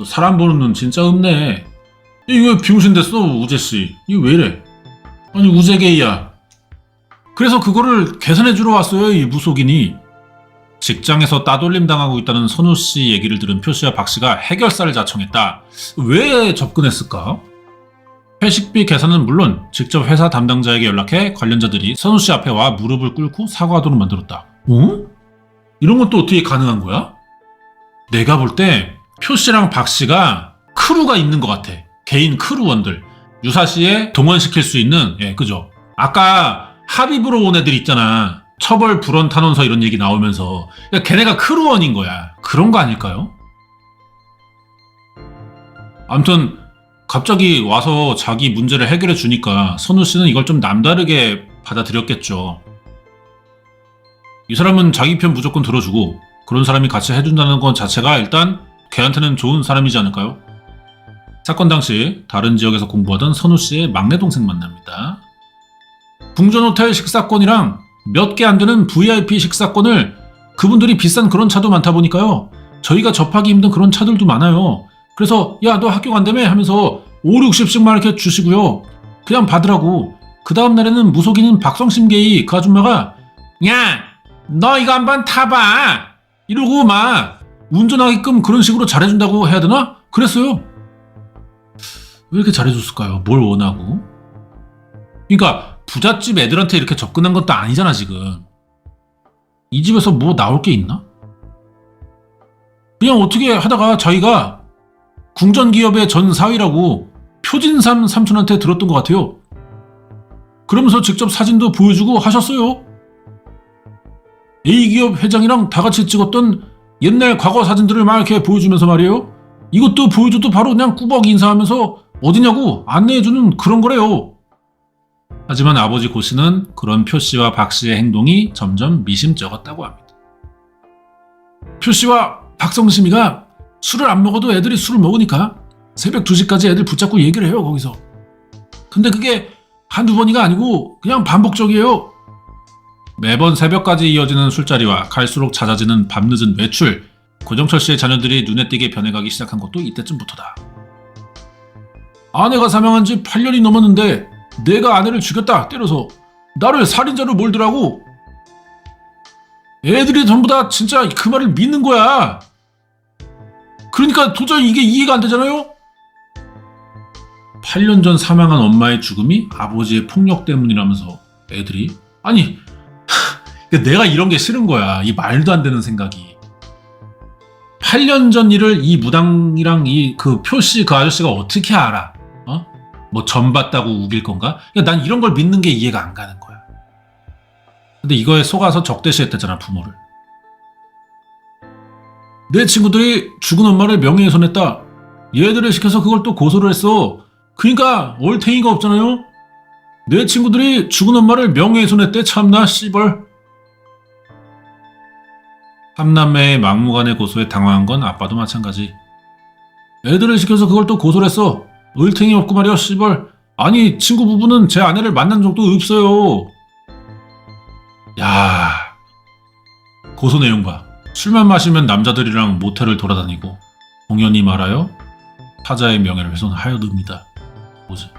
사람 보는 눈 진짜 없네. 이거 왜 병신됐어 우재씨? 이거 왜 이래? 아니 우재게이야. 그래서 그거를 계산해주러 왔어요 이 무속인이. 직장에서 따돌림 당하고 있다는 선우씨 얘기를 들은 표씨와 박씨가 해결사를 자청했다. 왜 접근했을까? 회식비 계산은 물론 직접 회사 담당자에게 연락해 관련자들이 선우씨 앞에 와 무릎을 꿇고 사과하도록 만들었다. 이런 것도 어떻게 가능한 거야? 내가 볼 때 표씨랑 박씨가 크루가 있는 것 같아. 개인 크루원들. 유사시에 동원시킬 수 있는 그죠? 아까 합의부로 온 애들 있잖아. 처벌 불원 탄원서 이런 얘기 나오면서 걔네가 크루원인 거야. 그런 거 아닐까요? 아무튼 갑자기 와서 자기 문제를 해결해 주니까 선우 씨는 이걸 좀 남다르게 받아들였겠죠. 이 사람은 자기 편 무조건 들어주고 그런 사람이 같이 해준다는 건 자체가 일단 걔한테는 좋은 사람이지 않을까요? 사건 당시 다른 지역에서 공부하던 선우 씨의 막내 동생 만납니다. 궁전호텔 식사권이랑 몇 개 안 되는 VIP 식사권을 그분들이 비싼 그런 차도 많다 보니까요. 저희가 접하기 힘든 그런 차들도 많아요. 그래서 야 너 학교 간다며 하면서 5, 60씩만 이렇게 주시고요. 그냥 받으라고. 그 다음 날에는 무속인인 박성심계이 그 아줌마가 야 너 이거 한번 타봐 이러고 막 운전하게끔 그런 식으로 잘해준다고 해야 되나? 그랬어요. 왜 이렇게 잘해줬을까요? 뭘 원하고? 그러니까 부잣집 애들한테 이렇게 접근한 것도 아니잖아 지금. 이 집에서 뭐 나올 게 있나? 그냥 어떻게 하다가 자기가 궁전기업의 전 사위라고 표진삼 삼촌한테 들었던 것 같아요. 그러면서 직접 사진도 보여주고 하셨어요. A기업 회장이랑 다 같이 찍었던 옛날 과거 사진들을 막 이렇게 보여주면서 말이에요. 이것도 보여줘도 바로 그냥 꾸벅 인사하면서 어디냐고 안내해주는 그런 거래요. 하지만 아버지 고 씨는 그런 표 씨와 박 씨의 행동이 점점 미심쩍었다고 합니다. 표 씨와 박성심이가 술을 안 먹어도 애들이 술을 먹으니까 새벽 2시까지 애들 붙잡고 얘기를 해요 거기서. 근데 그게 한두 번이가 아니고 그냥 반복적이에요. 매번 새벽까지 이어지는 술자리와 갈수록 잦아지는 밤늦은 외출, 고정철 씨의 자녀들이 눈에 띄게 변해가기 시작한 것도 이때쯤부터다. 아내가 사망한 지 8년이 넘었는데 내가 아내를 죽였다 때려서 나를 살인자로 몰더라고. 애들이 전부 다 진짜 그 말을 믿는 거야. 그러니까 도저히 이게 이해가 안 되잖아요? 8년 전 사망한 엄마의 죽음이 아버지의 폭력 때문이라면서 애들이? 아니, 내가 이런 게 싫은 거야. 이 말도 안 되는 생각이. 8년 전 일을 이 무당이랑 그 표씨 그 아저씨가 어떻게 알아? 뭐 전 봤다고 우길 건가? 난 이런 걸 믿는 게 이해가 안 가는 거야. 근데 이거에 속아서 적대시했대잖아, 부모를. 내 친구들이 죽은 엄마를 명예훼손했다. 얘들을 시켜서 그걸 또 고소를 했어. 그러니까 얼탱이가 없잖아요. 내 친구들이 죽은 엄마를 명예훼손했대. 참나 씨벌. 삼남매의 막무가내 고소에 당황한 건 아빠도 마찬가지. 애들을 시켜서 그걸 또 고소를 했어. 얼탱이 없고 말이야 씨벌. 아니 친구 부부는 제 아내를 만난 적도 없어요. 야, 고소 내용 봐. 술만 마시면 남자들이랑 모텔을 돌아다니고 공연히 말하여 타자의 명예를 훼손하여듭니다. 뭐지?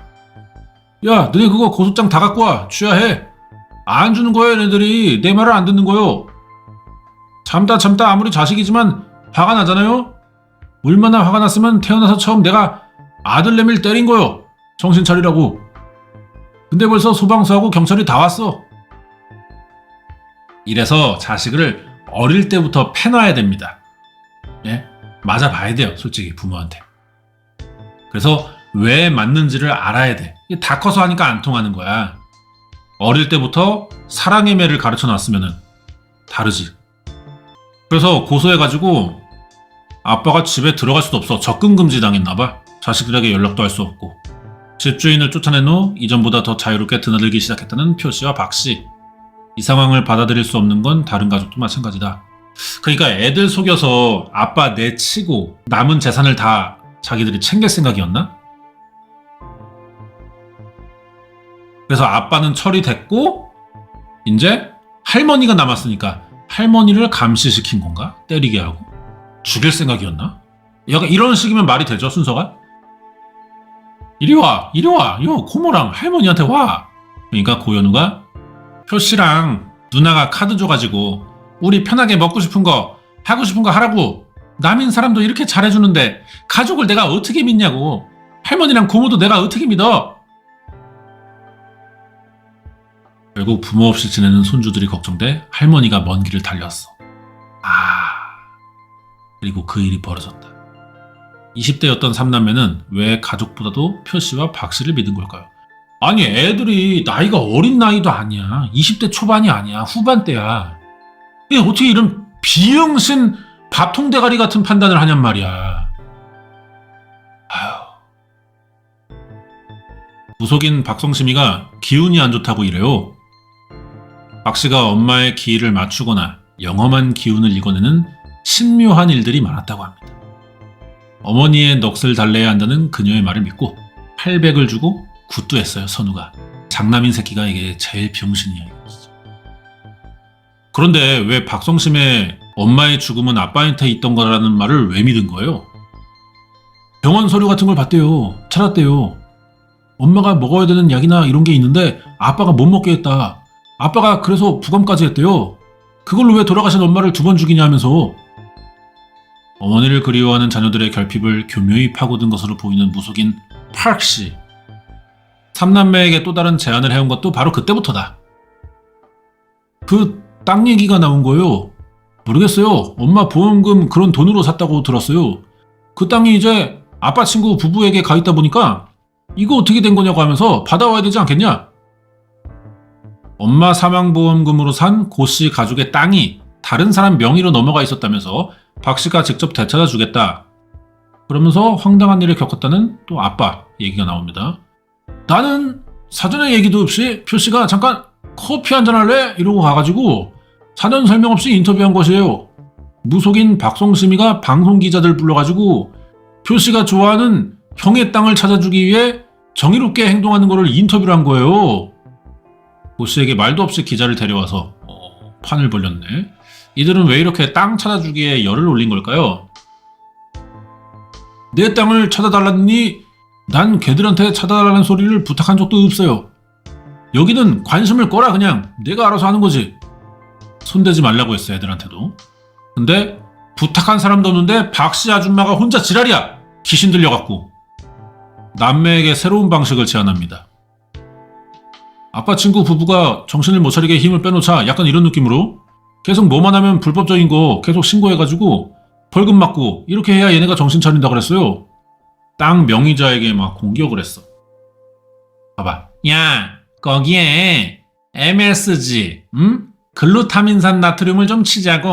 야, 너네 그거 고소장 다 갖고 와. 취하해. 안 주는 거예요, 얘네들이. 내 말을 안 듣는 거요. 참다 아무리 자식이지만 화가 나잖아요? 얼마나 화가 났으면 태어나서 처음 내가 아들내미를 때린 거요. 정신 차리라고. 근데 벌써 소방서하고 경찰이 다 왔어. 이래서 자식을 어릴 때부터 패놔야 됩니다. 예? 맞아봐야 돼요, 솔직히 부모한테. 그래서 왜 맞는지를 알아야 돼. 이게 다 커서 하니까 안 통하는 거야. 어릴 때부터 사랑의 매를 가르쳐놨으면 다르지. 그래서 고소해가지고 아빠가 집에 들어갈 수도 없어. 접근금지 당했나봐. 자식들에게 연락도 할 수 없고. 집주인을 쫓아낸 후 이전보다 더 자유롭게 드나들기 시작했다는 표씨와 박씨. 이 상황을 받아들일 수 없는 건 다른 가족도 마찬가지다. 그러니까 애들 속여서 아빠 내치고 남은 재산을 다 자기들이 챙길 생각이었나? 그래서 아빠는 처리됐고 이제 할머니가 남았으니까 할머니를 감시시킨 건가? 때리게 하고 죽일 생각이었나? 약간 이런 식이면 말이 되죠, 순서가? 이리 와, 요 고모랑 할머니한테 와. 그러니까 고현우가 표씨랑 누나가 카드 줘가지고 우리 편하게 먹고 싶은 거 하고 싶은 거 하라고. 남인 사람도 이렇게 잘해주는데 가족을 내가 어떻게 믿냐고. 할머니랑 고모도 내가 어떻게 믿어. 결국 부모 없이 지내는 손주들이 걱정돼 할머니가 먼 길을 달렸어. 그리고 그 일이 벌어졌다. 20대였던 삼남매는 왜 가족보다도 표씨와 박씨를 믿은 걸까요? 아니 애들이 나이가 어린 나이도 아니야. 20대 초반이 아니야. 후반대야. 어떻게 이런 비응신 밥통대가리 같은 판단을 하냔 말이야. 무속인 박성심이가 기운이 안 좋다고 이래요. 박씨가 엄마의 기일을 맞추거나 영험한 기운을 읽어내는 신묘한 일들이 많았다고 합니다. 어머니의 넋을 달래야 한다는 그녀의 말을 믿고 800을 주고 굿도 했어요, 선우가. 장남인 새끼가 이게 제일 병신이야, 이거 진짜. 그런데 왜 박성심의 엄마의 죽음은 아빠한테 있던 거라는 말을 왜 믿은 거예요? 병원 서류 같은 걸 봤대요. 찾았대요. 엄마가 먹어야 되는 약이나 이런 게 있는데 아빠가 못 먹게 했다. 아빠가 그래서 부검까지 했대요. 그걸로 왜 돌아가신 엄마를 2번 죽이냐 하면서. 어머니를 그리워하는 자녀들의 결핍을 교묘히 파고든 것으로 보이는 무속인 파크씨. 삼남매에게 또 다른 제안을 해온 것도 바로 그때부터다. 그 땅 얘기가 나온 거예요. 모르겠어요. 엄마 보험금 그런 돈으로 샀다고 들었어요. 그 땅이 이제 아빠 친구 부부에게 가 있다 보니까 이거 어떻게 된 거냐고 하면서 받아와야 되지 않겠냐? 엄마 사망보험금으로 산 고씨 가족의 땅이 다른 사람 명의로 넘어가 있었다면서 박씨가 직접 되찾아 주겠다. 그러면서 황당한 일을 겪었다는 또 아빠 얘기가 나옵니다. 나는 사전에 얘기도 없이 표씨가 잠깐 커피 한잔 할래? 이러고 가가지고 사전 설명 없이 인터뷰한 것이에요. 무속인 박성심이가 방송기자들 불러가지고 표씨가 좋아하는 형의 땅을 찾아주기 위해 정의롭게 행동하는 거를 인터뷰를 한 거예요. 고씨에게 말도 없이 기자를 데려와서 판을 벌렸네. 이들은 왜 이렇게 땅 찾아주기에 열을 올린 걸까요? 내 땅을 찾아달라니 난 걔들한테 찾아달라는 소리를 부탁한 적도 없어요. 여기는 관심을 꺼라. 그냥 내가 알아서 하는 거지. 손대지 말라고 했어, 애들한테도. 근데 부탁한 사람도 없는데 박씨 아줌마가 혼자 지랄이야. 귀신 들려갖고. 남매에게 새로운 방식을 제안합니다. 아빠 친구 부부가 정신을 못 차리게 힘을 빼놓자, 약간 이런 느낌으로 계속 뭐만 하면 불법적인 거 계속 신고해가지고 벌금 맞고 이렇게 해야 얘네가 정신 차린다 그랬어요. 땅 명의자에게 막 공격을 했어. 봐봐. 야, 거기에 MSG, 글루타민산 나트륨을 좀 치자고.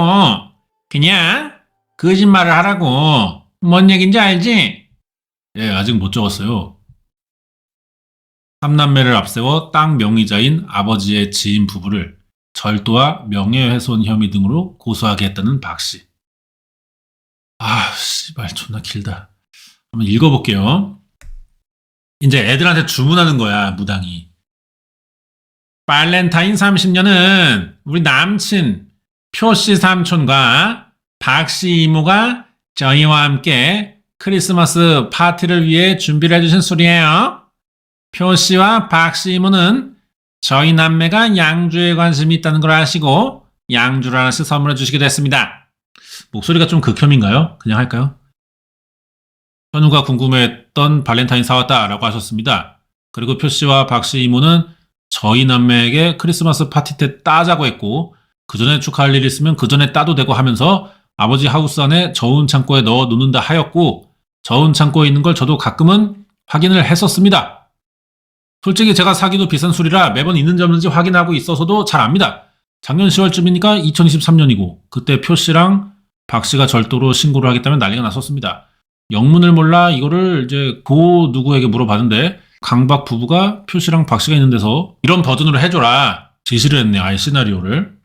그냥 거짓말을 하라고. 뭔 얘긴지 알지? 예, 아직 못 적었어요. 3남매를 앞세워 땅 명의자인 아버지의 지인 부부를 절도와 명예훼손 혐의 등으로 고소하게 했다는 박씨. 아, 씨발 존나 길다. 한번 읽어볼게요. 이제 애들한테 주문하는 거야, 무당이. 발렌타인 30년은 우리 남친 표씨 삼촌과 박씨 이모가 저희와 함께 크리스마스 파티를 위해 준비를 해주신 술이에요. 표씨와 박씨 이모는 저희 남매가 양주에 관심이 있다는 걸 아시고 양주를 하나씩 선물해 주시기도 했습니다. 목소리가 좀 극혐인가요? 그냥 할까요? 현우가 궁금했던 발렌타인 사왔다 라고 하셨습니다. 그리고 표씨와 박씨 이모는 저희 남매에게 크리스마스 파티 때 따자고 했고 그 전에 축하할 일 있으면 그 전에 따도 되고 하면서 아버지 하우스 안에 저온 창고에 넣어 놓는다 하였고 저온 창고에 있는 걸 저도 가끔은 확인을 했었습니다. 솔직히 제가 사기도 비싼 술이라 매번 있는지 없는지 확인하고 있어서도 잘 압니다. 작년 10월쯤이니까 2023년이고 그때 표씨랑 박씨가 절도로 신고를 하겠다면 난리가 났었습니다. 영문을 몰라 이거를 이제 고 누구에게 물어봤는데 강박 부부가 표씨랑 박씨가 있는 데서 이런 버전으로 해줘라 지시를 했네요. 아예 시나리오를.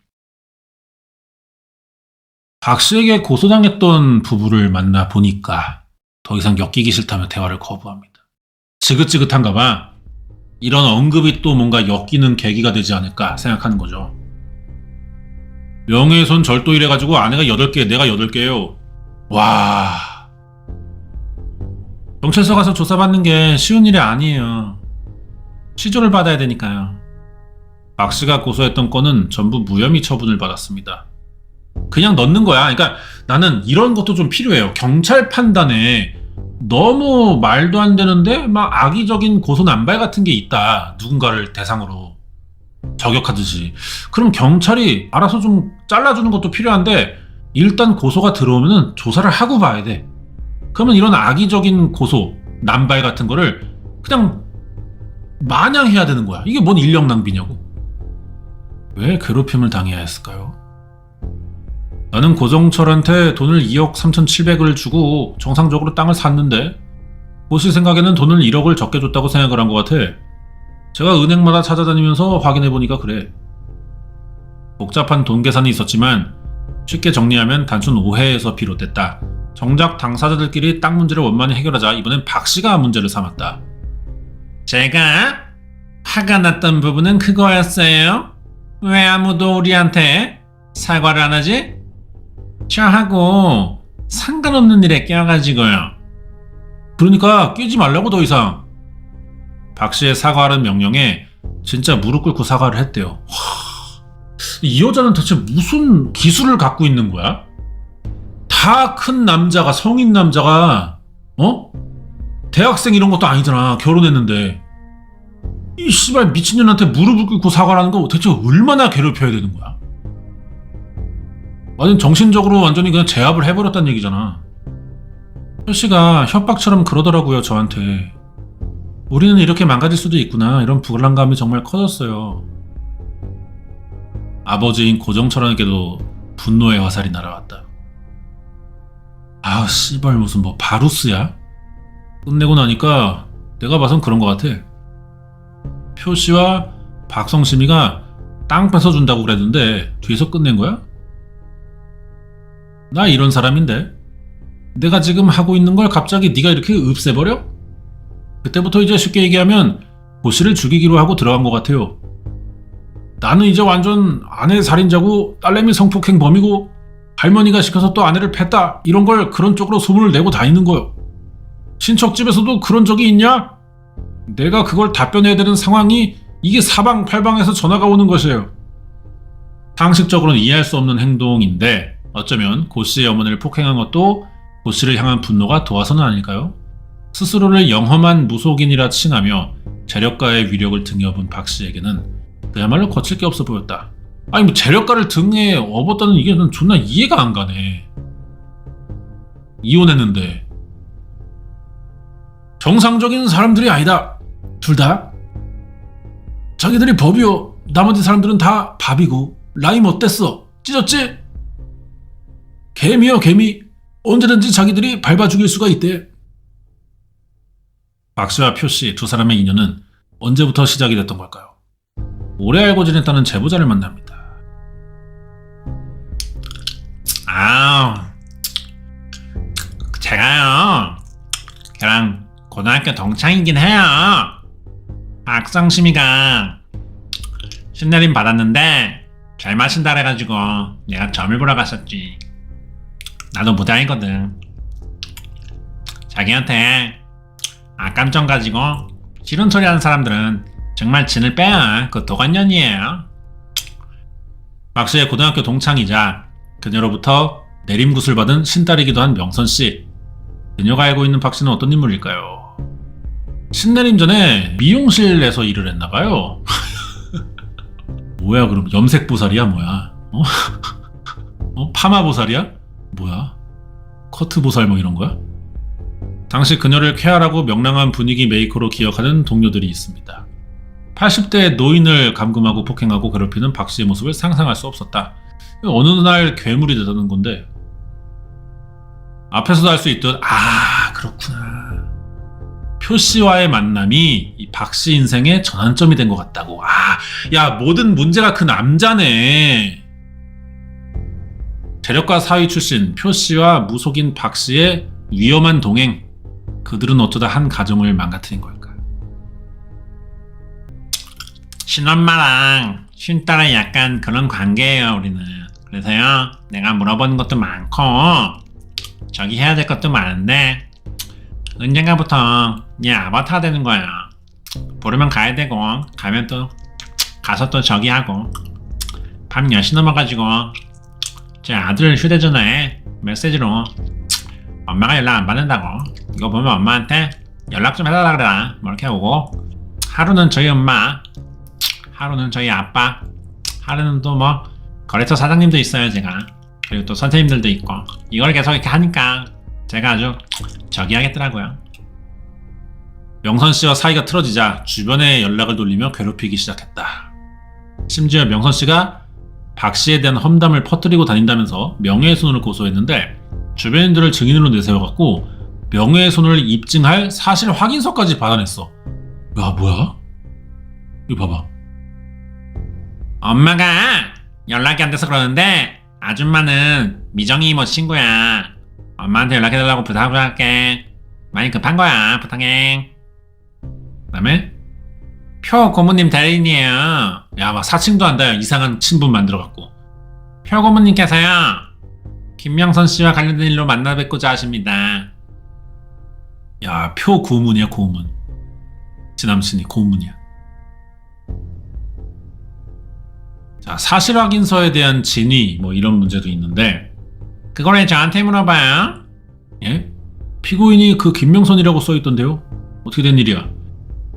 박씨에게 고소당했던 부부를 만나 보니까 더 이상 엮이기 싫다며 대화를 거부합니다. 지긋지긋한가 봐. 이런 언급이 또 뭔가 엮이는 계기가 되지 않을까 생각하는 거죠. 명예훼손 절도 이래가지고 아내가 8개, 내가 8개예요. 와. 경찰서 가서 조사받는 게 쉬운 일이 아니에요. 취조를 받아야 되니까요. 박씨가 고소했던 건은 전부 무혐의 처분을 받았습니다. 그냥 넣는 거야. 그러니까 나는 이런 것도 좀 필요해요. 경찰 판단에 너무 말도 안 되는데 막 악의적인 고소 남발 같은 게 있다. 누군가를 대상으로 저격하듯이. 그럼 경찰이 알아서 좀 잘라주는 것도 필요한데 일단 고소가 들어오면은 조사를 하고 봐야 돼. 그러면 이런 악의적인 고소, 남발 같은 거를 그냥 마냥 해야 되는 거야. 이게 뭔 인력 낭비냐고. 왜 괴롭힘을 당해야 했을까요? 나는 고정철한테 돈을 2억 3,700을 주고 정상적으로 땅을 샀는데 보시 생각에는 돈을 1억을 적게 줬다고 생각을 한 것 같아. 제가 은행마다 찾아다니면서 확인해보니까 그래. 복잡한 돈 계산이 있었지만 쉽게 정리하면 단순 오해에서 비롯됐다. 정작 당사자들끼리 땅 문제를 원만히 해결하자 이번엔 박씨가 문제를 삼았다. 제가 화가 났던 부분은 그거였어요. 왜 아무도 우리한테 사과를 안 하지? 저하고 상관없는 일에 껴가지고요. 그러니까 끼지 말라고 더 이상. 박씨의 사과하는 명령에 진짜 무릎 꿇고 사과를 했대요. 이 여자는 대체 무슨 기술을 갖고 있는 거야? 다 큰 남자가, 성인 남자가 대학생 이런 것도 아니잖아. 결혼했는데 이 씨발 미친년한테 무릎을 꿇고 사과를 하는 거 대체 얼마나 괴롭혀야 되는 거야? 완전 정신적으로 완전히 그냥 제압을 해버렸다는 얘기잖아. 표씨가 협박처럼 그러더라고요, 저한테. 우리는 이렇게 망가질 수도 있구나. 이런 불안감이 정말 커졌어요. 아버지인 고정철한테도 분노의 화살이 날아왔다. 아, 씨발 무슨 뭐 바루스야? 끝내고 나니까 내가 봐선 그런 것 같아. 표씨와 박성심이가 땅 뺏어준다고 그랬는데 뒤에서 끝낸 거야? 나 이런 사람인데 내가 지금 하고 있는 걸 갑자기 네가 이렇게 없애버려? 그때부터 이제 쉽게 얘기하면 고씨를 죽이기로 하고 들어간 것 같아요. 나는 이제 완전 아내 살인자고 딸내미 성폭행 범이고 할머니가 시켜서 또 아내를 팼다 이런 걸 그런 쪽으로 소문을 내고 다니는 거요. 친척집에서도 그런 적이 있냐? 내가 그걸 답변해야 되는 상황이 이게 사방팔방에서 전화가 오는 것이에요. 상식적으로는 이해할 수 없는 행동인데 어쩌면 고 씨의 어머니를 폭행한 것도 고 씨를 향한 분노가 도화선은 아닐까요? 스스로를 영험한 무속인이라 칭하며 재력가의 위력을 등에 업은 박 씨에게는 그야말로 거칠 게 없어 보였다. 아니 뭐 재력가를 등에 업었다는 이게 난 존나 이해가 안 가네. 이혼했는데 정상적인 사람들이 아니다. 둘 다 자기들이 법이요. 나머지 사람들은 다 밥이고 라임 어땠어? 찢었지? 개미요 개미. 언제든지 자기들이 밟아 죽일 수가 있대. 박씨와 표씨 두 사람의 인연은 언제부터 시작이 됐던 걸까요? 오래 알고 지냈다는 제보자를 만납니다. 제가요 걔랑 고등학교 동창이긴 해요. 박성심이가 신내림 받았는데 잘 마신다 그래가지고 내가 점을 보러 갔었지. 나도 무당이거든. 자기한테 악감정 가지고 싫은 소리 하는 사람들은 정말 진을 빼야 그 도관년이에요. 박씨의 고등학교 동창이자 그녀로부터 내림굿을 받은 신딸이기도 한 명선씨. 그녀가 알고 있는 박씨는 어떤 인물일까요? 신내림 전에 미용실에서 일을 했나봐요. 뭐야 그럼 염색보살이야 뭐야? 파마보살이야? 뭐야? 커트보살 뭐 이런 거야? 당시 그녀를 쾌활하고 명랑한 분위기 메이커로 기억하는 동료들이 있습니다. 80대 노인을 감금하고 폭행하고 괴롭히는 박씨의 모습을 상상할 수 없었다. 어느 날 괴물이 되는 건데 앞에서도 알 수 있듯 그렇구나. 표씨와의 만남이 이 박씨 인생의 전환점이 된 것 같다고. 야 모든 문제가 그 남자네. 재력가 사위 출신 표씨와 무속인 박씨의 위험한 동행. 그들은 어쩌다 한 가정을 망가뜨린 걸까? 신엄마랑 신딸은 약간 그런 관계예요 우리는. 그래서요 내가 물어보는 것도 많고 저기 해야 될 것도 많은데 언젠가부터 얘 아바타 되는 거야. 부르면 가야 되고 가면 또 가서 또 저기 하고 밤 10시 넘어가지고 제 아들 휴대전화에 메시지로 엄마가 연락 안 받는다고 이거 보면 엄마한테 연락 좀 해달라 그래라 뭐 이렇게 오고 하루는 저희 엄마 하루는 저희 아빠 하루는 또 뭐 거래처 사장님도 있어요 제가. 그리고 또 선생님들도 있고 이걸 계속 이렇게 하니까 제가 아주 저기 하겠더라고요. 명선씨와 사이가 틀어지자 주변에 연락을 돌리며 괴롭히기 시작했다. 심지어 명선씨가 박씨에 대한 험담을 퍼뜨리고 다닌다면서 명예훼손을 고소했는데 주변인들을 증인으로 내세워갖고 명예훼손을 입증할 사실 확인서까지 받아냈어. 야 뭐야? 이거 봐봐. 엄마가 연락이 안 돼서 그러는데 아줌마는 미정이 뭐 친구야. 엄마한테 연락해달라고 부탁할게. 많이 급한 거야. 부탁해. 그 다음에 표 고모님 대리인이에요. 야 막 사칭도 한다. 이상한 친분 만들어갖고. 표 고모님께서요 김명선 씨와 관련된 일로 만나 뵙고자 하십니다. 야 표 고문이야 고문. 지 남친이 고문이야. 자, 사실 확인서에 대한 진위 뭐 이런 문제도 있는데 그걸 왜 저한테 물어봐요? 예? 피고인이 그 김명선이라고 써있던데요? 어떻게 된 일이야?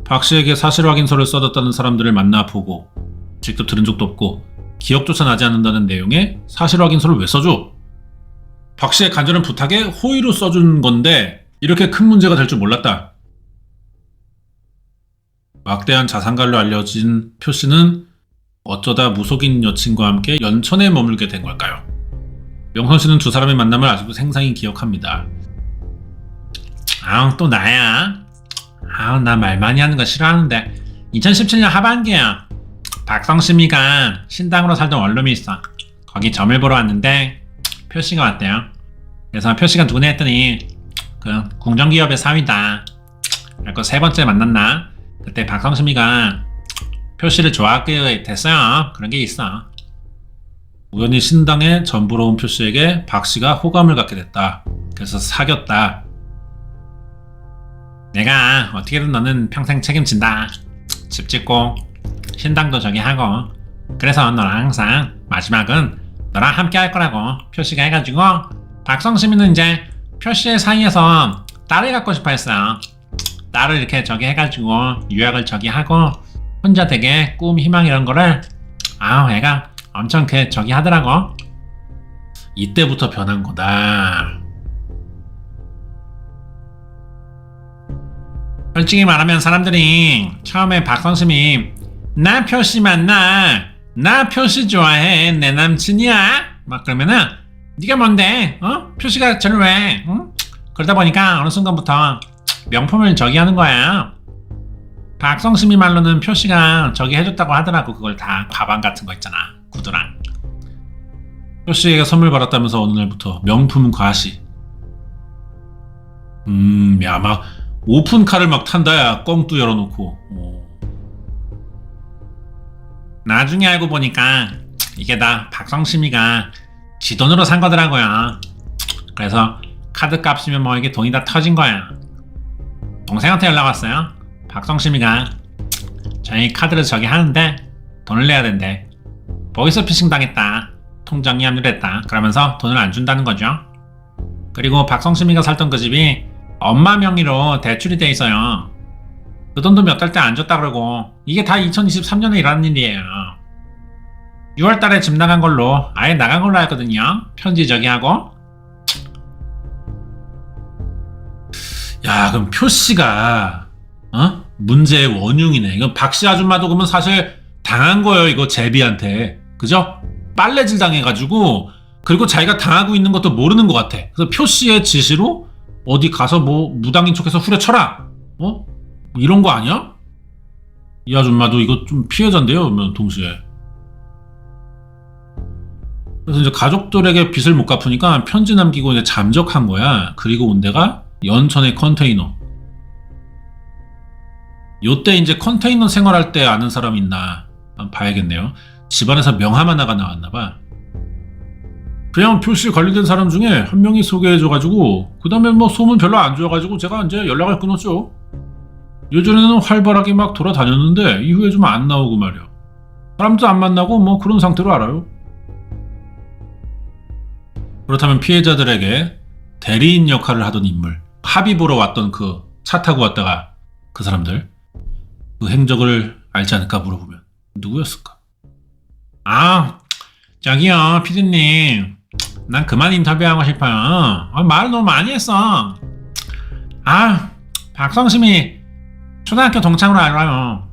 박씨에게 사실 확인서를 써줬다는 사람들을 만나보고 직접 들은 적도 없고 기억조차 나지 않는다는 내용의 사실 확인서를 왜 써줘? 박씨의 간절한 부탁에 호의로 써준 건데 이렇게 큰 문제가 될 줄 몰랐다. 막대한 자산가로 알려진 표씨는 어쩌다 무속인 여친과 함께 연천에 머물게 된 걸까요? 명선씨는 두 사람의 만남을 아직도 생생히 기억합니다. 또 나야. 나 말 많이 하는 거 싫어하는데 2017년 하반기야. 박성심이가 신당으로 살던 원룸이 있어. 거기 점을 보러 왔는데 표씨가 왔대요. 그래서 표씨가 누구냐 했더니 그 궁정기업의 사위다. 그래서 세 번째 만났나? 그때 박성심이가 표씨를 좋아하게 됐어요. 그런 게 있어. 우연히 신당에 점 보러 온 표씨에게 박씨가 호감을 갖게 됐다. 그래서 사귀었다. 내가 어떻게든 너는 평생 책임진다. 집 짓고 신당도 저기 하고 그래서 너랑 항상 마지막은 너랑 함께 할 거라고 표씨가 해가지고 박성심이는 이제 표씨의 사이에서 딸을 갖고 싶어 했어요. 딸을 이렇게 저기 해가지고 유학을 저기 하고 혼자 되게 꿈, 희망 이런 거를 애가 엄청 저기 하더라고. 이때부터 변한 거다. 솔직히 말하면 사람들이 처음에 박성심이 나 표씨 만나, 나 표씨 좋아해, 내 남친이야 막 그러면은 네가 뭔데? 표씨가 저를 왜? 응? 그러다 보니까 어느 순간부터 명품을 저기 하는 거야. 박성심이 말로는 표씨가 저기 해줬다고 하더라고. 그걸 다 가방 같은 거 있잖아, 구두랑. 표씨에게 선물 받았다면서 어느 날부터 명품 과시. 야, 막 오픈카를 막 탄다. 야, 꽁뚜 열어놓고. 나중에 알고 보니까 이게 다 박성심이가 지 돈으로 산 거더라고요. 그래서 카드 값이면 뭐 이게 돈이 다 터진 거야. 동생한테 연락 왔어요. 박성심이가 저희 카드를 저기 하는데 돈을 내야 된대. 보이스피싱 당했다. 통장이 압류됐다. 그러면서 돈을 안 준다는 거죠. 그리고 박성심이가 살던 그 집이 엄마 명의로 대출이 돼 있어요. 그 돈도 몇 달 때 안 줬다 그러고 이게 다 2023년에 일어난 일이에요. 6월 달에 집 나간 걸로 아예 나간 걸로 알거든요. 편지 저기 하고. 야, 그럼 표씨가 문제의 원흉이네. 이건 박씨 아줌마도 그러면 사실 당한 거예요. 이거 제비한테. 그죠? 빨래질 당해가지고 그리고 자기가 당하고 있는 것도 모르는 것 같아. 그래서 표씨의 지시로 어디 가서 뭐 무당인 척해서 후려쳐라. 이런 거 아니야? 이 아줌마도 이거 좀 피해자인데요. 그러면 동시에. 그래서 이제 가족들에게 빚을 못 갚으니까 편지 남기고 이제 잠적한 거야. 그리고 온 데가 연천의 컨테이너. 요때 이제 컨테이너 생활할 때 아는 사람 있나 한번 봐야겠네요. 집안에서 명함 하나가 나왔나봐. 그냥 표씨 관리된 사람 중에 한 명이 소개해줘가지고 그 다음에 뭐 소문 별로 안 좋아가지고 제가 이제 연락을 끊었죠. 예전에는 활발하게 막 돌아다녔는데 이후에 좀 안 나오고 말이야. 사람도 안 만나고 뭐 그런 상태로 알아요. 그렇다면 피해자들에게 대리인 역할을 하던 인물, 합의 보러 왔던 그 차 타고 왔다가 그 사람들, 그 행적을 알지 않을까 물어보면 누구였을까? 저기요 피디님, 난 그만 인터뷰하고 싶어요. 말 너무 많이 했어. 박성심이 초등학교 동창으로 알아요.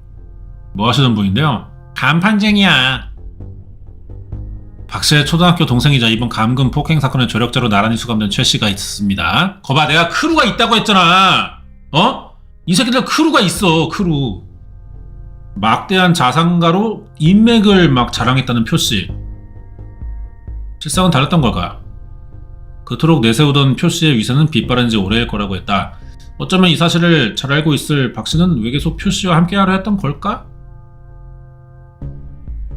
뭐 하시던 분인데요? 간판쟁이야. 박씨의 초등학교 동생이자 이번 감금 폭행 사건의 조력자로 나란히 수감된 최 씨가 있습니다. 거봐, 내가 크루가 있다고 했잖아. 이 새끼들 크루가 있어. 크루. 막대한 자산가로 인맥을 막 자랑했다는 표 씨. 실상은 달랐던 걸까? 그토록 내세우던 표 씨의 위세는 빛바랜 지 오래일 거라고 했다. 어쩌면 이 사실을 잘 알고 있을 박 씨는 왜 계속 표 씨와 함께하려 했던 걸까?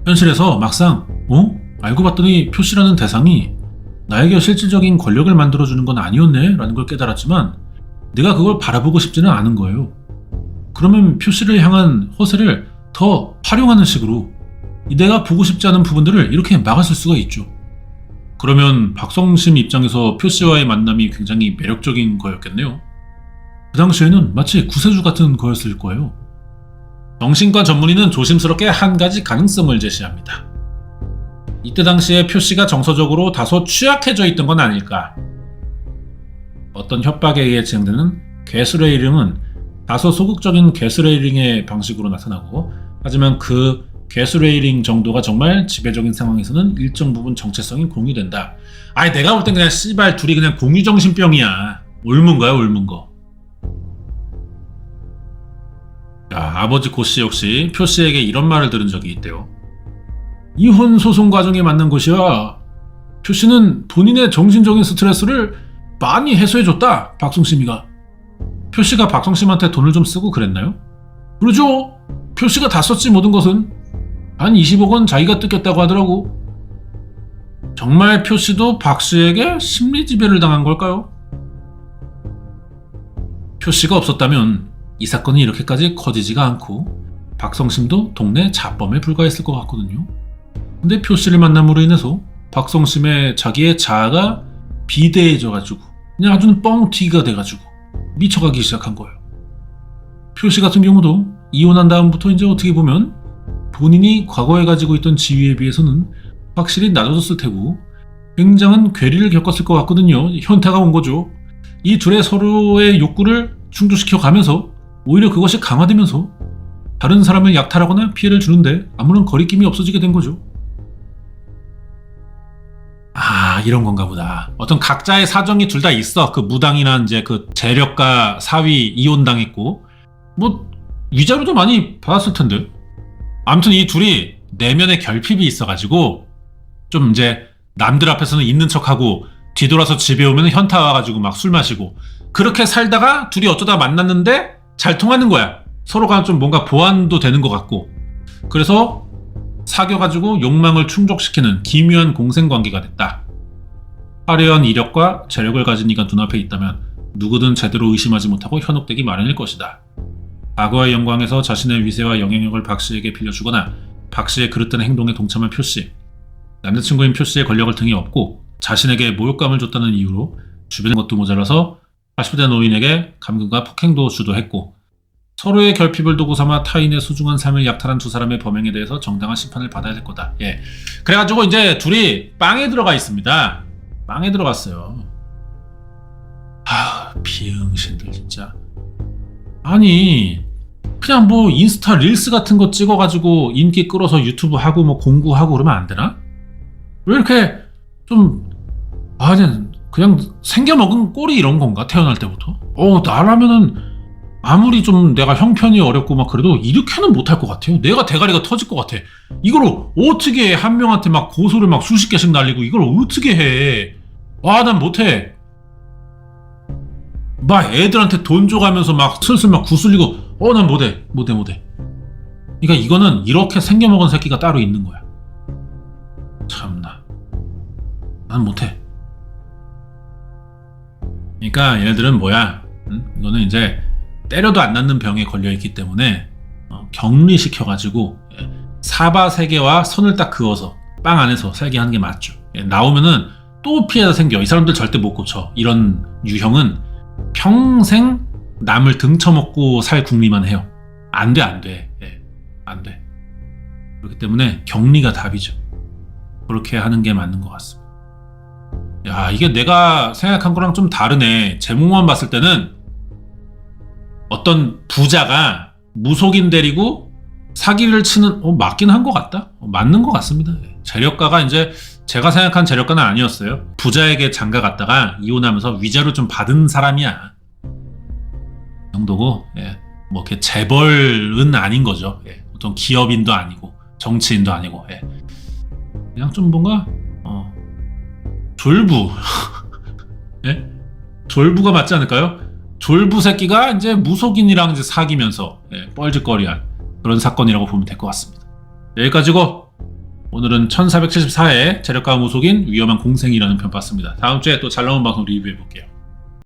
현실에서 막상 알고 봤더니 표 씨라는 대상이 나에게 실질적인 권력을 만들어주는 건 아니었네 라는 걸 깨달았지만 내가 그걸 바라보고 싶지는 않은 거예요. 그러면 표 씨를 향한 허세를 더 활용하는 식으로 내가 보고 싶지 않은 부분들을 이렇게 막았을 수가 있죠. 그러면 박성심 입장에서 표 씨와의 만남이 굉장히 매력적인 거였겠네요. 그 당시에는 마치 구세주 같은 거였을 거예요. 정신과 전문의는 조심스럽게 한 가지 가능성을 제시합니다. 이때 당시에 표 씨가 정서적으로 다소 취약해져 있던 건 아닐까. 어떤 협박에 의해 진행되는 게스레이링은 다소 소극적인 게스레이링의 방식으로 나타나고, 하지만 그 게스레이링 정도가 정말 지배적인 상황에서는 일정 부분 정체성이 공유된다. 내가 볼 땐 그냥 씨발 둘이 그냥 공유정신병이야. 옮은 거야, 옮은 거. 아버지 고 씨 역시 표 씨에게 이런 말을 들은 적이 있대요. 이혼 소송 과정에 만난 것이야. 표 씨는 본인의 정신적인 스트레스를 많이 해소해줬다. 박성심이가. 표 씨가 박성심한테 돈을 좀 쓰고 그랬나요? 그러죠. 표 씨가 다 썼지 모든 것은. 한 20억 원 자기가 뜯겼다고 하더라고. 정말 표 씨도 박 씨에게 심리 지배를 당한 걸까요? 표 씨가 없었다면 이 사건이 이렇게까지 커지지가 않고 박성심도 동네 잡범에 불과했을 것 같거든요. 근데 표씨를 만남으로 인해서 박성심의 자기의 자아가 비대해져가지고 그냥 아주 뻥 튀기가 돼가지고 미쳐가기 시작한 거예요. 표씨 같은 경우도 이혼한 다음부터 이제 어떻게 보면 본인이 과거에 가지고 있던 지위에 비해서는 확실히 낮아졌을 테고 굉장한 괴리를 겪었을 것 같거든요. 현타가 온 거죠. 이 둘의 서로의 욕구를 충족시켜 가면서 오히려 그것이 강화되면서 다른 사람을 약탈하거나 피해를 주는데 아무런 거리낌이 없어지게 된 거죠. 아, 이런 건가 보다. 어떤 각자의 사정이 둘 다 있어. 그 무당이나 이제 그 재력가 사위 이혼당했고 뭐 위자료도 많이 받았을 텐데. 아무튼 이 둘이 내면의 결핍이 있어가지고 좀 이제 남들 앞에서는 있는 척하고 뒤돌아서 집에 오면 현타 와가지고 막 술 마시고 그렇게 살다가 둘이 어쩌다 만났는데 잘 통하는 거야. 서로가 좀 뭔가 보완도 되는 것 같고 그래서 사귀어가지고 욕망을 충족시키는 기묘한 공생관계가 됐다. 화려한 이력과 재력을 가진 이가 눈앞에 있다면 누구든 제대로 의심하지 못하고 현혹되기 마련일 것이다. 과거의 영광에서 자신의 위세와 영향력을 박씨에게 빌려주거나 박씨의 그릇된 행동에 동참한 표씨. 남자친구인 표씨의 권력을 등에 업고 자신에게 모욕감을 줬다는 이유로 주변의 것도 모자라서 80대 노인에게 감금과 폭행도 주도했고 서로의 결핍을 도구 삼아 타인의 소중한 삶을 약탈한 두 사람의 범행에 대해서 정당한 심판을 받아야 될 거다. 예. 그래가지고 이제 둘이 빵에 들어가 있습니다. 빵에 들어갔어요. 비응신들 진짜. 아니 그냥 뭐 인스타 릴스 같은 거 찍어가지고 인기 끌어서 유튜브 하고 뭐 공부하고 그러면 안 되나? 왜 이렇게 좀 그냥 생겨먹은 꼴이 이런 건가? 태어날 때부터? 나라면은 아무리 좀 내가 형편이 어렵고 막 그래도 이렇게는 못할 것 같아요. 내가 대가리가 터질 것 같아. 이걸 어떻게 해? 한 명한테 막 고소를 막 수십 개씩 날리고 이걸 어떻게 해? 난 못해. 막 애들한테 돈 줘가면서 막 슬슬 막 구슬리고 난 못해. 그러니까 이거는 이렇게 생겨먹은 새끼가 따로 있는 거야. 참나. 난 못해. 그러니까 얘네들은 뭐야? 이거는 이제 때려도 안 낫는 병에 걸려있기 때문에 격리시켜가지고 사바세계와 선을 딱 그어서 빵 안에서 살게 하는 게 맞죠. 나오면은 또 피해가 생겨. 이 사람들 절대 못 고쳐. 이런 유형은 평생 남을 등쳐먹고 살 궁리만 해요. 안 돼. 안 돼. 그렇기 때문에 격리가 답이죠. 그렇게 하는 게 맞는 것 같습니다. 야, 이게 내가 생각한 거랑 좀 다르네. 제목만 봤을 때는 어떤 부자가 무속인 데리고 사기를 치는 맞긴 한 것 같다. 맞는 것 같습니다. 재력가가 이제 제가 생각한 재력가는 아니었어요. 부자에게 장가 갔다가 이혼하면서 위자료 좀 받은 사람이야. 그 정도고 뭐 이렇게 재벌은 아닌 거죠. 어떤 기업인도 아니고 정치인도 아니고 그냥 좀 뭔가 졸부 졸부가 맞지 않을까요? 졸부 새끼가 이제 무속인이랑 이제 사귀면서 뻘짓거리한 그런 사건이라고 보면 될 것 같습니다. 여기까지고 오늘은 1474회 재력가 무속인 위험한 공생이라는 편 봤습니다. 다음 주에 또 잘 나온 방송 리뷰해 볼게요.